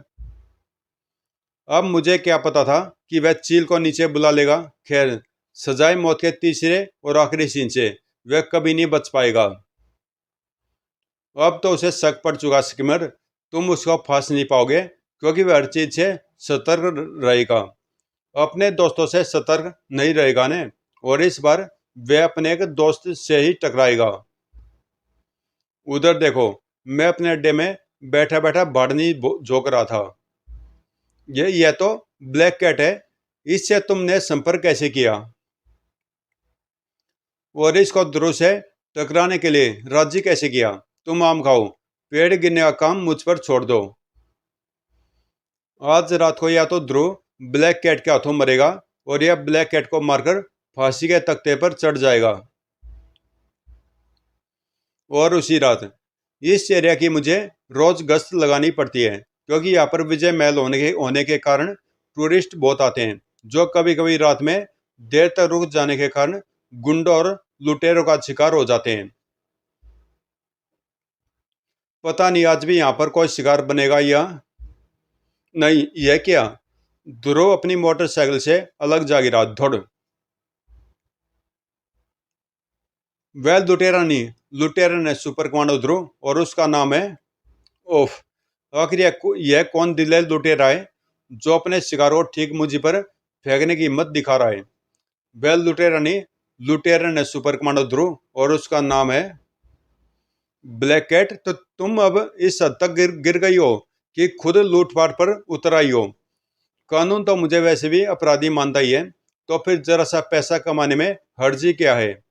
अब मुझे क्या पता था कि वह चील को नीचे बुला लेगा। खैर, सजाए मौत के तीसरे और आखिरी सीन से वह कभी नहीं बच पाएगा। अब तो उसे शक पड़ चुका स्कीमर। तुम उसको फांस नहीं पाओगे क्योंकि वह हर चीज से सतर्क रहेगा। अपने दोस्तों से सतर्क नहीं रहेगा ने, और इस बार वह अपने एक दोस्त से ही टकराएगा। उधर देखो, मैं अपने अड्डे में बैठा बैठा बाड़नी झोंक रहा था। यह तो ब्लैक कैट है। इससे तुमने संपर्क कैसे किया? और इसको ध्रुव से टकराने के लिए राजी कैसे किया? तुम आम खाओ, पेड़ गिरने का काम मुझ पर छोड़ दो। आज रात को या तो ध्रुव ब्लैक कैट के हाथों मरेगा और यह ब्लैक कैट को मारकर फांसी के तख्ते पर चढ़ जाएगा। और उसी रात इस एरिया की मुझे रोज गश्त लगानी पड़ती है क्योंकि यहाँ पर विजय महल होने के कारण टूरिस्ट बहुत आते हैं, जो कभी कभी रात में देर तक रुक जाने के कारण गुंडों और लुटेरों का शिकार हो जाते हैं। पता नहीं आज भी यहाँ पर कोई शिकार बनेगा या नहीं। यह क्या? ध्रुव अपनी मोटरसाइकिल से अलग जा गिरा। धुड़। वह लुटेरा नहीं, लुटेरा ने सुपर कमांडो ध्रुव, और उसका नाम है। ओफ। आखिर यह कौन दिलेर लुटेरा है जो अपने शिकार को ठीक मुझी पर फेंकने की हिम्मत दिखा रहा है? वह लुटेरा नहीं, लुटेरा ने सुपर कमांडो ध्रुव, और उसका नाम है ब्लैक कैट। तो तुम अब इस हद तक गिर गई हो कि खुद लूटपाट पर उतर आई हो। कानून तो मुझे वैसे भी अपराधी मानता ही है, तो फिर जरा सा पैसा कमाने में हर्जी क्या है?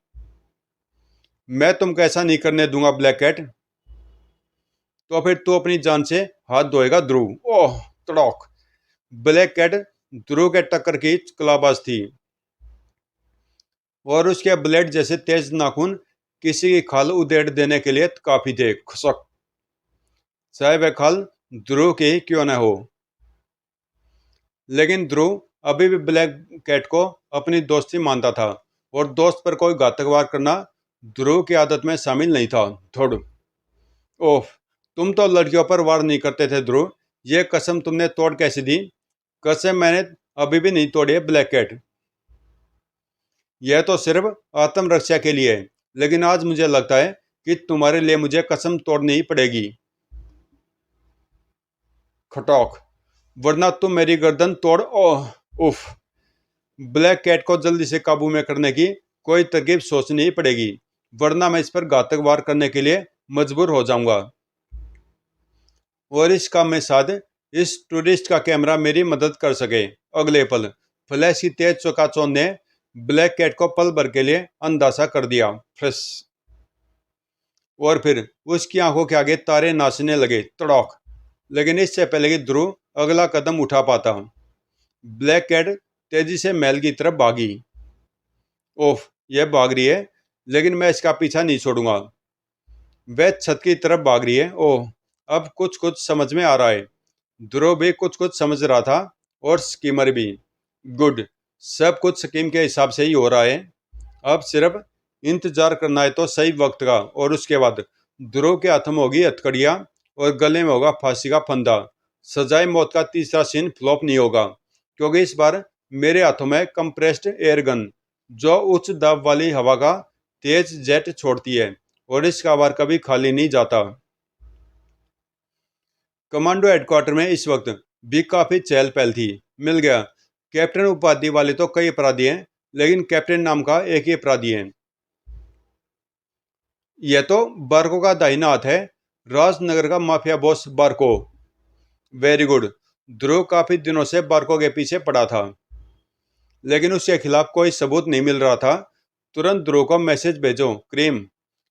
मैं तुमको ऐसा नहीं करने दूंगा ब्लैक कैट। तो फिर तू अपनी जान से हाथ धोएगा ध्रुव। ओह तड़ोक। ब्लैक कैट ध्रुव के टक्कर की कलाबाज थी और उसके ब्लेड जैसे तेज नाखून किसी की खाल उधेड़ देने के लिए काफी थे। खुशक। चाहे वह खाल ध्रुव की ही क्यों न हो। लेकिन ध्रुव अभी भी ब्लैक कैट को अपनी दोस्ती मानता था और दोस्त पर कोई घातक वार करना ध्रुव की आदत में शामिल नहीं था। थोड़। ओह, तुम तो लड़कियों पर वार नहीं करते थे ध्रुव, ये कसम तुमने तोड़ कैसे दी? कसम मैंने अभी भी नहीं तोड़ी है ब्लैक कैट, यह तो सिर्फ आत्मरक्षा के लिए है, लेकिन आज मुझे लगता है कि तुम्हारे लिए मुझे कसम तोड़नी ही पड़ेगी। खटोक। वरना तुम मेरी गर्दन तोड़। ओह उफ। ब्लैक कैट को जल्दी से काबू में करने की कोई तरकीब सोचनी ही पड़ेगी, वरना मैं इस पर घातक वार करने के लिए मजबूर हो जाऊंगा। और इस काम में शायद इस टूरिस्ट का कैमरा मेरी मदद कर सके। अगले पल फ्लैश की तेज चौकाचौंध ने ब्लैक कैट को पल भर के लिए अंधासा कर दिया। फ्लैश। और फिर उसकी आंखों के आगे तारे नाचने लगे। तड़ोक। लेकिन इससे पहले कि ध्रुव अगला कदम उठा पाता, ब्लैक कैट तेजी से महल की तरफ भागी। ओफ, यह भाग रही है, लेकिन मैं इसका पीछा नहीं छोड़ूंगा। वह छत की तरफ भाग रही है। ओह, अब कुछ कुछ समझ में आ रहा है। ध्रुव भी कुछ कुछ समझ रहा था और स्कीमर भी। गुड, सब कुछ स्कीम के हिसाब से ही हो रहा है। अब सिर्फ इंतजार करना है तो सही वक्त का, और उसके बाद ध्रुव के हाथ में होगी हथकड़ियां और गले में होगा फांसी का फंदा। सजाए मौत का तीसरा सीन फ्लॉप नहीं होगा, क्योंकि इस बार मेरे हाथों में कंप्रेस्ड एयर गन, जो उच्च दाब वाली हवा का तेज जेट छोड़ती है, और इसका वार कभी खाली नहीं जाता। कमांडो हेडक्वार्टर में इस वक्त भी काफी चहल पहल थी। मिल गया। कैप्टन उपाधि वाले तो कई अपराधी हैं, लेकिन कैप्टन नाम का एक ही अपराधी है। यह तो बार्को का दाहिना हाथ है, राजनगर का माफिया बॉस बार्को। Very good. ध्रुव काफी दिनों से बार्को के पीछे पड़ा था, लेकिन उसके खिलाफ कोई सबूत नहीं मिल रहा था। तुरंत ध्रुव को मैसेज भेजो क्रीम।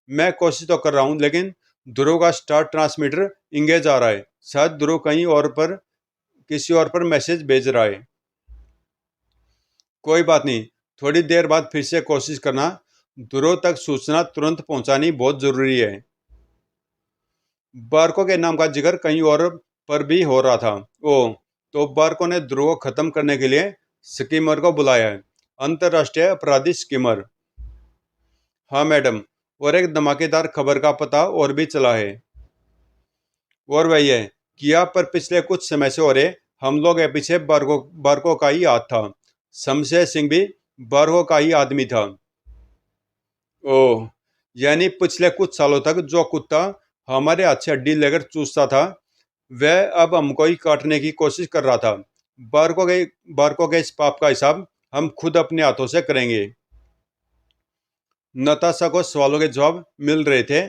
मैं कोशिश तो कर रहा हूं, लेकिन ध्रुव का स्टार ट्रांसमीटर इंगेज आ रहा है। शायद ध्रुव कहीं और पर किसी और पर मैसेज भेज रहा है। कोई बात नहीं, थोड़ी देर बाद फिर से कोशिश करना। ध्रुव तक सूचना तुरंत पहुंचानी बहुत जरूरी है। बार्को के नाम का जिक्र कहीं और पर भी हो रहा था। ओ, तो बार्को ने ध्रुव को खत्म करने के लिए स्कीमर को बुलाया है। अंतरराष्ट्रीय अपराधी स्कीमर। हाँ मैडम, और एक धमाकेदार खबर का पता और भी चला है, और वही है कि यहाँ पर पिछले कुछ समय से हो रहे हमलों के पीछे बार्को बार्को का ही हाथ था। शमशेर सिंह भी बार्को का ही आदमी था। ओह, यानी पिछले कुछ सालों तक जो कुत्ता हमारे हाथ से हड्डी लेकर चूसता था, वह अब हमको ही काटने की कोशिश कर रहा था। बार्को के इस पाप का हिसाब हम खुद अपने हाथों से करेंगे। नताशा को सवालों के जवाब मिल रहे थे,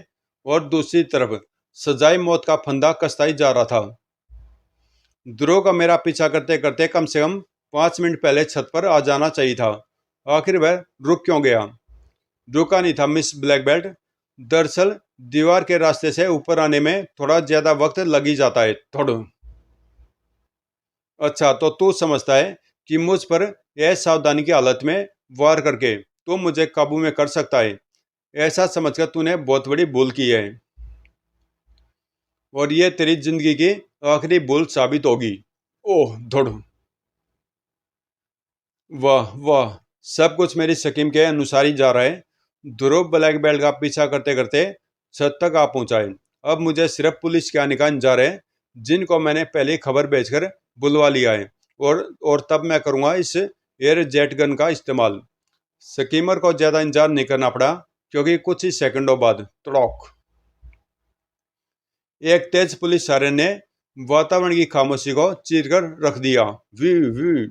और दूसरी तरफ सजाए मौत का फंदा कसता ही जा रहा था। ध्रुव का मेरा पीछा करते करते कम से कम 5 मिनट पहले छत पर आ जाना चाहिए था। आखिर वह रुक क्यों गया? रुका नहीं था मिस ब्लैक बेल्ट। दरअसल दीवार के रास्ते से ऊपर आने में थोड़ा ज्यादा वक्त लग ही जाता है। थोड़ा। अच्छा, तो तू समझता है कि मुझ पर असावधानी की हालत में वार करके तू मुझे काबू में कर सकता है? ऐसा समझकर तूने बहुत बड़ी भूल की है, और ये तेरी जिंदगी की आखिरी भूल साबित होगी। ओह धड़। वाह वाह, सब कुछ मेरी स्कीम के अनुसार ही जा रहा है। ध्रुव ब्लैक बेल्ट का पीछा करते करते छत तक आ पहुंचा है। अब मुझे सिर्फ पुलिस के आने का इंतजार है, जिनको मैंने पहले खबर भेजकर बुलवा लिया है, और तब मैं करूंगा इस एयर जेट गन का इस्तेमाल। स्कीमर को ज्यादा इंतजार नहीं करना पड़ा, क्योंकि कुछ ही सेकंडों बाद तड़ोक एक तेज पुलिस सायरन ने वातावरण की खामोशी को चीर कर रख दिया। वी वी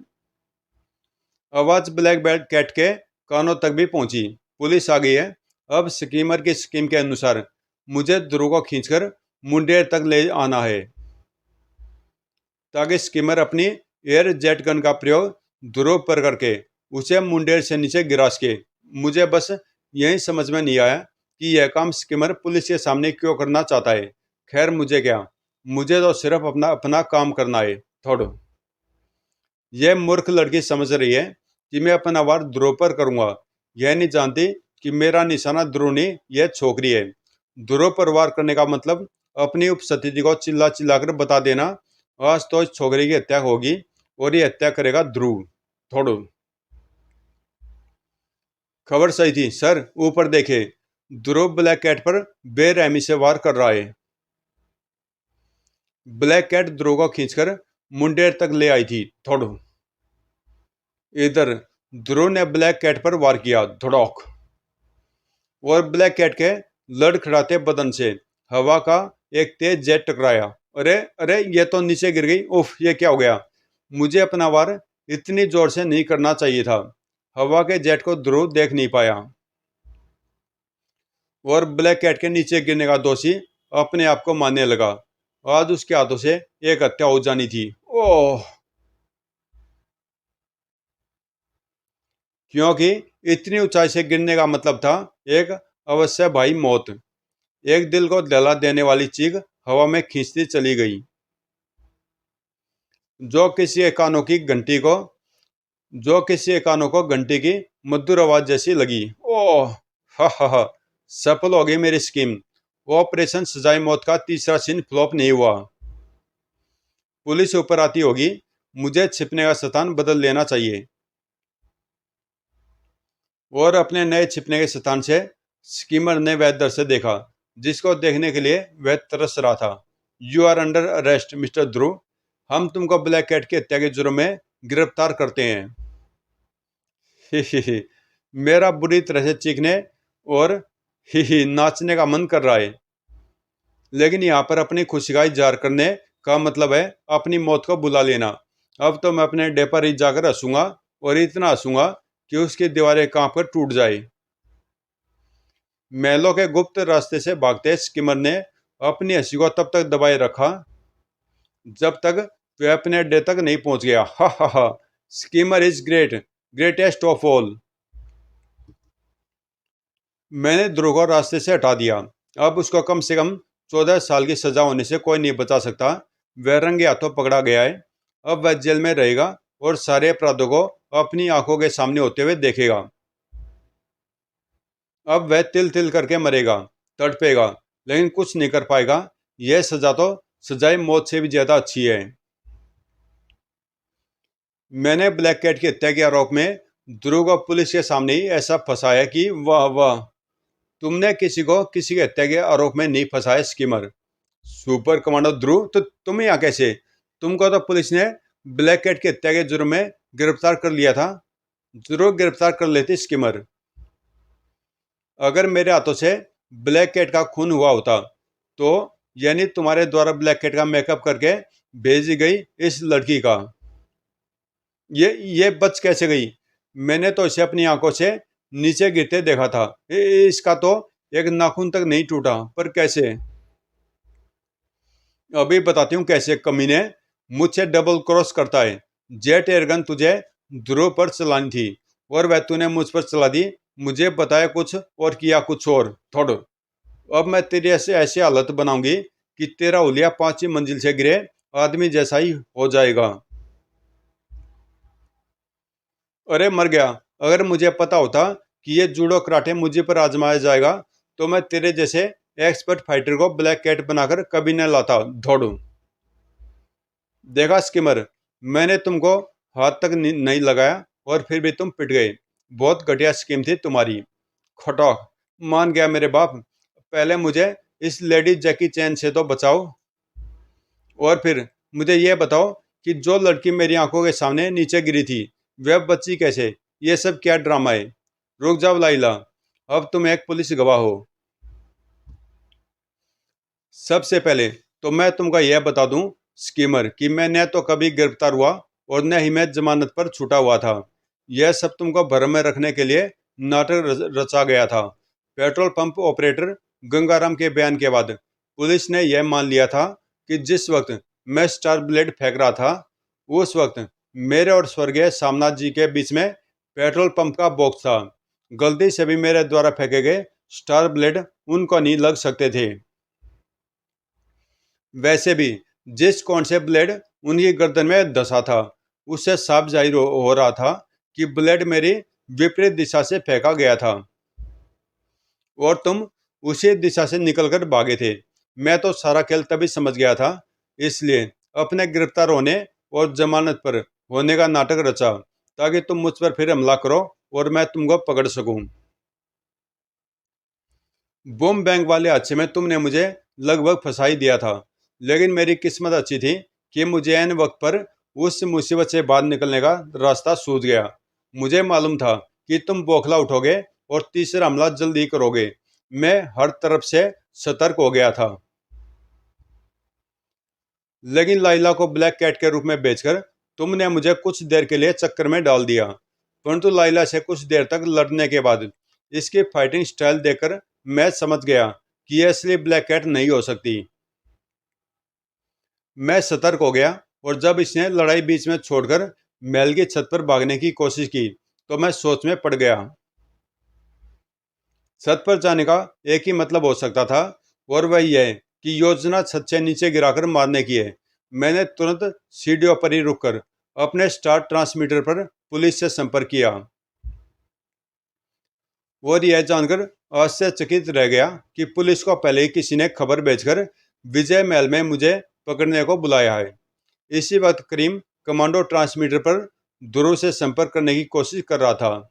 आवाज ब्लैक बेल्ट कैट के कानों तक भी पहुंची। पुलिस आ गई है। अब स्कीमर की स्कीम के अनुसार मुझे ध्रुव को खींचकर मुंडेर तक ले आना है, ताकि स्कीमर अपनी एयर जेट गन का प्रयोग ध्रुव पर करके उसे मुंडेर से नीचे गिरा सके। मुझे बस यही समझ में नहीं आया कि यह काम स्कीमर पुलिस के सामने क्यों करना चाहता है। खैर मुझे क्या, मुझे तो सिर्फ अपना अपना काम करना है। थोड़ो यह मूर्ख लड़की समझ रही है कि मैं अपना वार ध्रुव पर करूंगा। यह नहीं जानती कि मेरा निशाना ध्रुव नहीं, यह छोकरी है। ध्रुव पर वार करने का मतलब अपनी उपस्थिति को चिल्ला चिल्ला कर बता देना, आज तो इस छोकरी की हत्या होगी और ये हत्या करेगा ध्रुव। थोड़ो खबर सही थी सर, ऊपर देखे, ध्रुव ब्लैक कैट पर बेरहमी से वार कर रहा है। ब्लैक कैट ध्रुव को खींचकर मुंडेर तक ले आई थी। थोड़ो इधर ध्रुव ने ब्लैक कैट पर वार किया, धड़ाक, और ब्लैक कैट के लड़खड़ाते बदन से हवा का एक तेज जेट टकराया। अरे अरे, ये तो नीचे गिर गई। उफ, ये क्या हो गया। मुझे अपना वार इतनी जोर से नहीं करना चाहिए था। हवा के जेट को ध्रुव देख नहीं पाया और ब्लैक कैट के नीचे गिरने का दोषी अपने आप को मानने लगा। आज उसके हाथों से एक हत्या हो जानी थी। ओह, क्योंकि इतनी ऊंचाई से गिरने का मतलब था एक अवश्य भाई मौत। एक दिल को दहला देने वाली चीख हवा में खींचती चली गई, जो किसी एक कानों की घंटी को जो किसी एक कानों को घंटी की मधुर आवाज जैसी लगी। ओह, हा, सफल हो गई मेरी स्कीम। ऑपरेशन सजाई मौत का तीसरा सीन फ्लॉप नहीं हुआ। पुलिस ऊपर आती होगी, मुझे छिपने का स्थान बदल लेना चाहिए। और अपने नए छिपने के स्थान से स्कीमर ने वह दृश्य देखा जिसको देखने के लिए वह तरस रहा था। You are under arrest mister Dhruv, हम तुमको ब्लैक कैट की हत्या के जुर्म में गिरफ्तार करते हैं। ही ही, मेरा बुरी तरह से चीखने और ही नाचने का मन कर रहा है, लेकिन यहाँ पर अपनी खुशी का इजहार करने का मतलब है अपनी मौत को बुला लेना। अब तो मैं अपने अड्डे पर ही जाकर हंसूंगा, और इतना हंसूंगा कि उसकी दीवारें कांप कर टूट जाए। महलों के गुप्त रास्ते से भागते स्किमर ने अपनी हंसी को तब तक दबाए रखा जब तक वह अपने अड्डे तक नहीं पहुंच गया। हा, skimmer is great, greatest of all. मैंने ध्रुव को रास्ते से हटा दिया। अब उसको कम से कम 14 साल की सजा होने से कोई नहीं बचा सकता। वह रंगे हाथों पकड़ा गया है। अब वह जेल में रहेगा और सारे अपराधों को अपनी आंखों के सामने होते हुए देखेगा। अब वह तिल तिल करके मरेगा, तड़पेगा, लेकिन कुछ नहीं कर पाएगा। यह सजा तो सजाए मौत से भी ज्यादा अच्छी है। मैंने ब्लैक कैट की हत्या के आरोप में ध्रुव को पुलिस के सामने ही ऐसा फंसाया कि वाह वाह, तुमने किसी को किसी की हत्या के आरोप में नहीं फंसाया स्कीमर। सुपर कमांडो ध्रुव, तो तुम यहाँ कैसे? तुमको तो पुलिस ने ब्लैक कैट की हत्या के जुर्म में गिरफ्तार कर लिया था। जरूर गिरफ्तार कर लेती स्कीमर। अगर मेरे हाथों से ब्लैक कैट का खून हुआ होता तो, यानी तुम्हारे द्वारा ब्लैक कैट का मेकअप करके भेजी गई इस लड़की का, ये बच कैसे गई? मैंने तो इसे अपनी आंखों से नीचे गिरते देखा था। इसका तो एक नाखून तक नहीं टूटा, पर कैसे? अभी बताती हूँ कैसे। कमीने, मुझसे डबल क्रॉस करता है। जेट एयरगन तुझे ध्रुव पर चलानी थी और वह तूने मुझ पर चला दी। मुझे बताया कुछ और किया कुछ और। थोड़ो अब मैं तेरी ऐसे ऐसी हालत बनाऊंगी कि तेरा हुलिया 5वीं मंजिल से गिरे आदमी जैसा ही हो जाएगा। अरे मर गया। अगर मुझे पता होता कि ये जूडो कराटे मुझे पर आजमाया जाएगा तो मैं तेरे जैसे एक्सपर्ट फाइटर को ब्लैक कैट बनाकर कभी न लाता। दौड़ू देखा स्किमर, मैंने तुमको हाथ तक नहीं लगाया और फिर भी तुम पिट गए। बहुत घटिया स्कीम थी तुम्हारी। खटोक, मान गया मेरे बाप। पहले मुझे इस लेडी जैकी चैन से तो बचाओ, और फिर मुझे यह बताओ कि जो लड़की मेरी आंखों के सामने नीचे गिरी थी वह बच्ची कैसे? ये सब क्या ड्रामा है? रुक जाओ लाइला, अब तुम एक पुलिस गवाह हो। सबसे पहले तो मैं तुमको यह बता दूं स्कीमर कि मैं न तो कभी गिरफ्तार हुआ और न ही मैं जमानत पर छूटा हुआ था। यह सब तुमको भ्रम में रखने के लिए नाटक रचा गया था। पेट्रोल पंप ऑपरेटर गंगाराम के बयान के बाद पुलिस ने यह मान लिया था कि जिस वक्त मैं स्टार ब्लेड फेंक रहा था उस वक्त मेरे और स्वर्गीय सामनाथ जी के बीच में पेट्रोल पंप का बॉक्स था। गलती से भी मेरे द्वारा फेंके गए स्टार ब्लेड उनको नहीं लग सकते थे। वैसे भी जिस कौन से ब्लेड उनकी गर्दन में धंसा था, उससे साफ जाहिर हो रहा था कि ब्लेड मेरी विपरीत दिशा से फेंका गया था और तुम उसी दिशा से निकलकर भागे थे। मैं तो सारा खेल तभी समझ गया था, इसलिए अपने गिरफ्तार होने और जमानत पर होने का नाटक रचा ताकि तुम मुझ पर फिर हमला करो और मैं तुमको पकड़ सकूं। बॉम्ब बैंक वाले हादसे में तुमने मुझे लगभग फंसा ही दिया था, लेकिन मेरी किस्मत अच्छी थी कि मुझे ऐन वक्त पर उस मुसीबत से बाहर निकलने का रास्ता सूझ गया। मुझे मालूम था कि तुम बौखला उठोगे और तीसरा हमला जल्दी करोगे। मैं हर तरफ से सतर्क हो गया था। लेकिन लाइला को ब्लैक कैट के रूप में बेचकर तुमने मुझे कुछ देर के लिए चक्कर में डाल दिया, परंतु लाइला से कुछ देर तक लड़ने के बाद इसकी फाइटिंग स्टाइल देखकर मैं समझ गया कि यह असली ब्लैक कैट नहीं हो सकती। मैं सतर्क हो गया और जब इसने लड़ाई बीच में छोड़कर महल की छत पर भागने की कोशिश की तो मैं सोच में पड़ गया। छत पर जाने का एक ही मतलब हो सकता था और वह यह कि योजना छत से नीचे गिराकर मारने की है। मैंने तुरंत सीढ़ियों पर ही रुककर अपने स्टार ट्रांसमीटर पर पुलिस से संपर्क किया और यह जानकर आश्चर्यचकित रह गया कि पुलिस को पहले ही किसी ने खबर भेजकर विजय महल में मुझे पकड़ने को बुलाया है। इसी वक्त करीम कमांडो ट्रांसमीटर पर ध्रुव से संपर्क करने की कोशिश कर रहा था।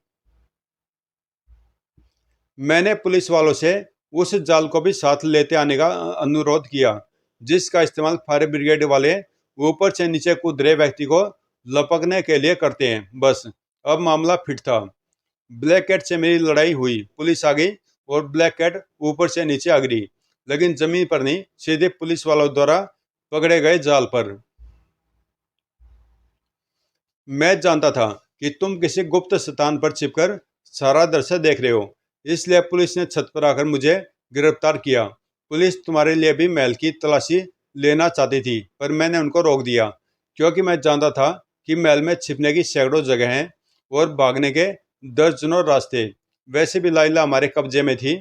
मैंने पुलिस वालों से उस जाल को भी साथ लेते आने का अनुरोध किया जिसका इस्तेमाल फायर ब्रिगेड वाले ऊपर से नीचे कूद रहे व्यक्ति को लपकने के लिए करते हैं। बस अब मामला फिट था। ब्लैक कैट से मेरी लड़ाई हुई, पुलिस आ गई और ब्लैक कैट ऊपर से नीचे आ गिरी, लेकिन जमीन पर नहीं, सीधे पुलिस वालों द्वारा पकड़े गए जाल पर। मैं जानता था कि तुम किसी गुप्त स्थान पर छिपकर सारा दृश्य देख रहे हो, इसलिए पुलिस ने छत पर आकर मुझे गिरफ्तार किया। पुलिस तुम्हारे लिए भी महल की तलाशी लेना चाहती थी, पर मैंने उनको रोक दिया क्योंकि मैं जानता था कि महल में छिपने की सैकड़ों जगह हैं और भागने के दर्जनों रास्ते। वैसे भी लाइला हमारे कब्जे में थी।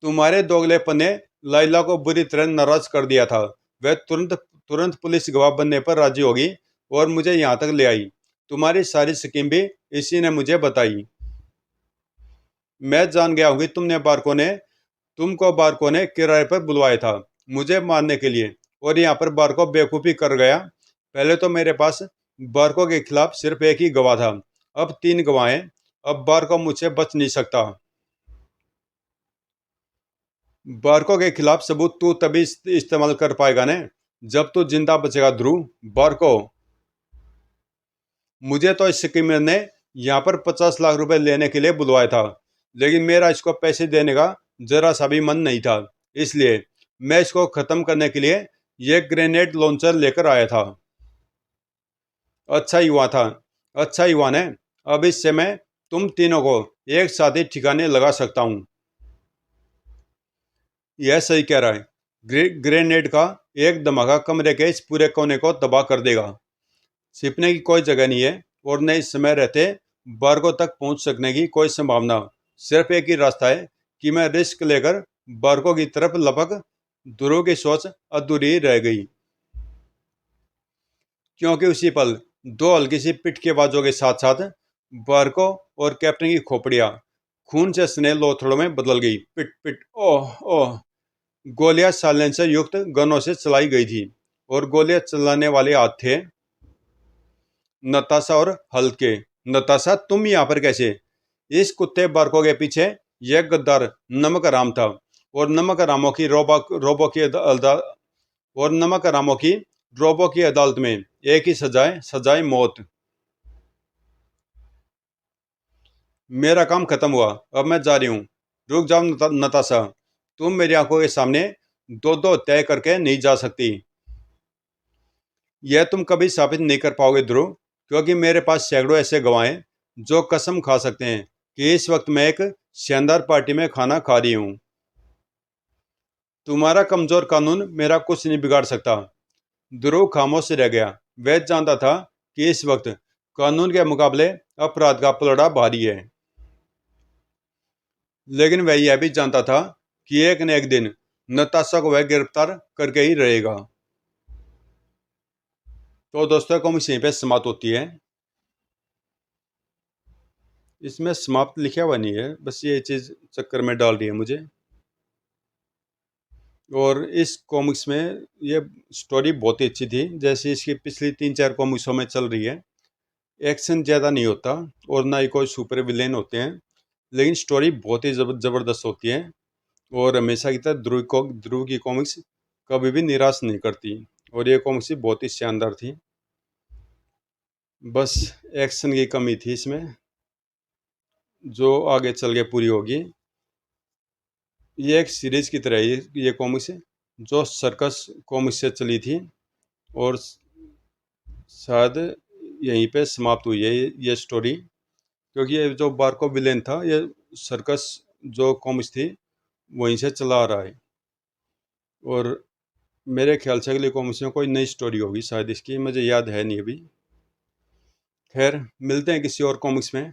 तुम्हारे दोगलेपन ने लाइला को बुरी तरह नाराज कर दिया था। वह तुरंत तुरंत पुलिस गवाह बनने पर राजी होगी और मुझे यहाँ तक ले आई। तुम्हारी सारी स्कीम भी इसी ने मुझे बताई। मैं जान गया हूँ कि तुमको बारको ने किराए पर बुलवाया था मुझे मारने के लिए, और यहाँ पर बारको बेवकूफ़ी कर गया। पहले तो मेरे पास बारको के खिलाफ सिर्फ एक ही गवाह था, अब 3 गवाह हैं। अब बारको मुझसे बच नहीं सकता। बारको के खिलाफ सबूत तू तभी इस्तेमाल कर पाएगा ने जब तू जिंदा बचेगा ध्रुव। बारको, मुझे तो इस स्कीमर ने यहाँ पर 50 लाख रुपए लेने के लिए बुलवाया था, लेकिन मेरा इसको पैसे देने का जरा सा भी मन नहीं था, इसलिए मैं इसको खत्म करने के लिए ये ग्रेनेड लॉन्चर लेकर आया था। अच्छा ही हुआ था, अच्छा ही हुआ ने। अब इससे मैं तुम तीनों को एक साथ ही ठिकाने लगा सकता हूँ। यह सही कह रहा है। ग्रेनेड का एक धमाका कमरे के इस पूरे कोने को तबाह कर देगा। छिपने की कोई जगह नहीं है और न इस समय रहते बारको तक पहुंच सकने की कोई संभावना। सिर्फ एक ही रास्ता है कि मैं रिस्क लेकर बारको की तरफ लपक। ध्रुव की सोच अधूरी रह गई क्योंकि उसी पल 2 हल्की सी पिट की आवाजों के साथ साथ बारको और कैप्टन की खोपड़ियां खून से सने लोथड़ों में बदल गई। पिट पिट, ओह ओह। गोलियां साइलेंसर युक्त गनों से चलाई गई थी और गोलियां चलाने वाले हाथ थे नताशा और हल्के। नताशा, तुम यहाँ पर कैसे? इस कुत्ते बारको के पीछे यह गद्दार नमक हराम था और नमक हरामों की रोबो की अदालत में एक ही सजाए सजाए मौत। मेरा काम खत्म हुआ, अब मैं जा रही हूँ। रुक जाओ नताशा, तुम मेरी आंखों के सामने दो दो तय करके नहीं जा सकती। यह तुम कभी साबित नहीं कर पाओगे ध्रुव, क्योंकि मेरे पास सैकड़ों ऐसे गवाह हैं जो कसम खा सकते हैं कि इस वक्त मैं एक शानदार पार्टी में खाना खा रही हूँ। तुम्हारा कमजोर कानून मेरा कुछ नहीं बिगाड़ सकता। ध्रुव खामोश रह गया। वह जानता था कि इस वक्त कानून के मुकाबले अपराध का पलड़ा भारी है, लेकिन वह यह भी जानता था कि एक न एक दिन नताशा को वह गिरफ्तार करके ही रहेगा। तो दोस्तों कॉमिक्स यहीं पे समाप्त होती है। इसमें समाप्त लिखा हुआ नहीं है, बस ये चीज़ चक्कर में डाल रही है मुझे। और इस कॉमिक्स में ये स्टोरी बहुत ही अच्छी थी, जैसे इसकी पिछली 3-4 कॉमिक्सों में चल रही है। एक्शन ज़्यादा नहीं होता और ना ही कोई सुपर विलेन होते हैं, लेकिन स्टोरी बहुत ही ज़बरदस्त होती है। और हमेशा की तरह ध्रुव की कॉमिक्स कभी भी निराश नहीं करती, और ये कॉमिक्स बहुत ही शानदार थी। बस एक्शन की कमी थी इसमें, जो आगे चल के पूरी होगी। ये एक सीरीज की तरह है ये कॉमिक्स, जो सर्कस कॉमिक्स से चली थी और शायद यहीं पे समाप्त हुई है ये स्टोरी, क्योंकि ये जो बारको विलेन था ये सर्कस जो कॉमिक्स थी वहीं से चला आ रहा है। और मेरे ख्याल से अगली कॉमिक्स में कोई नई स्टोरी होगी शायद इसकी, मुझे याद है नहीं अभी। खैर मिलते हैं किसी और कॉमिक्स में।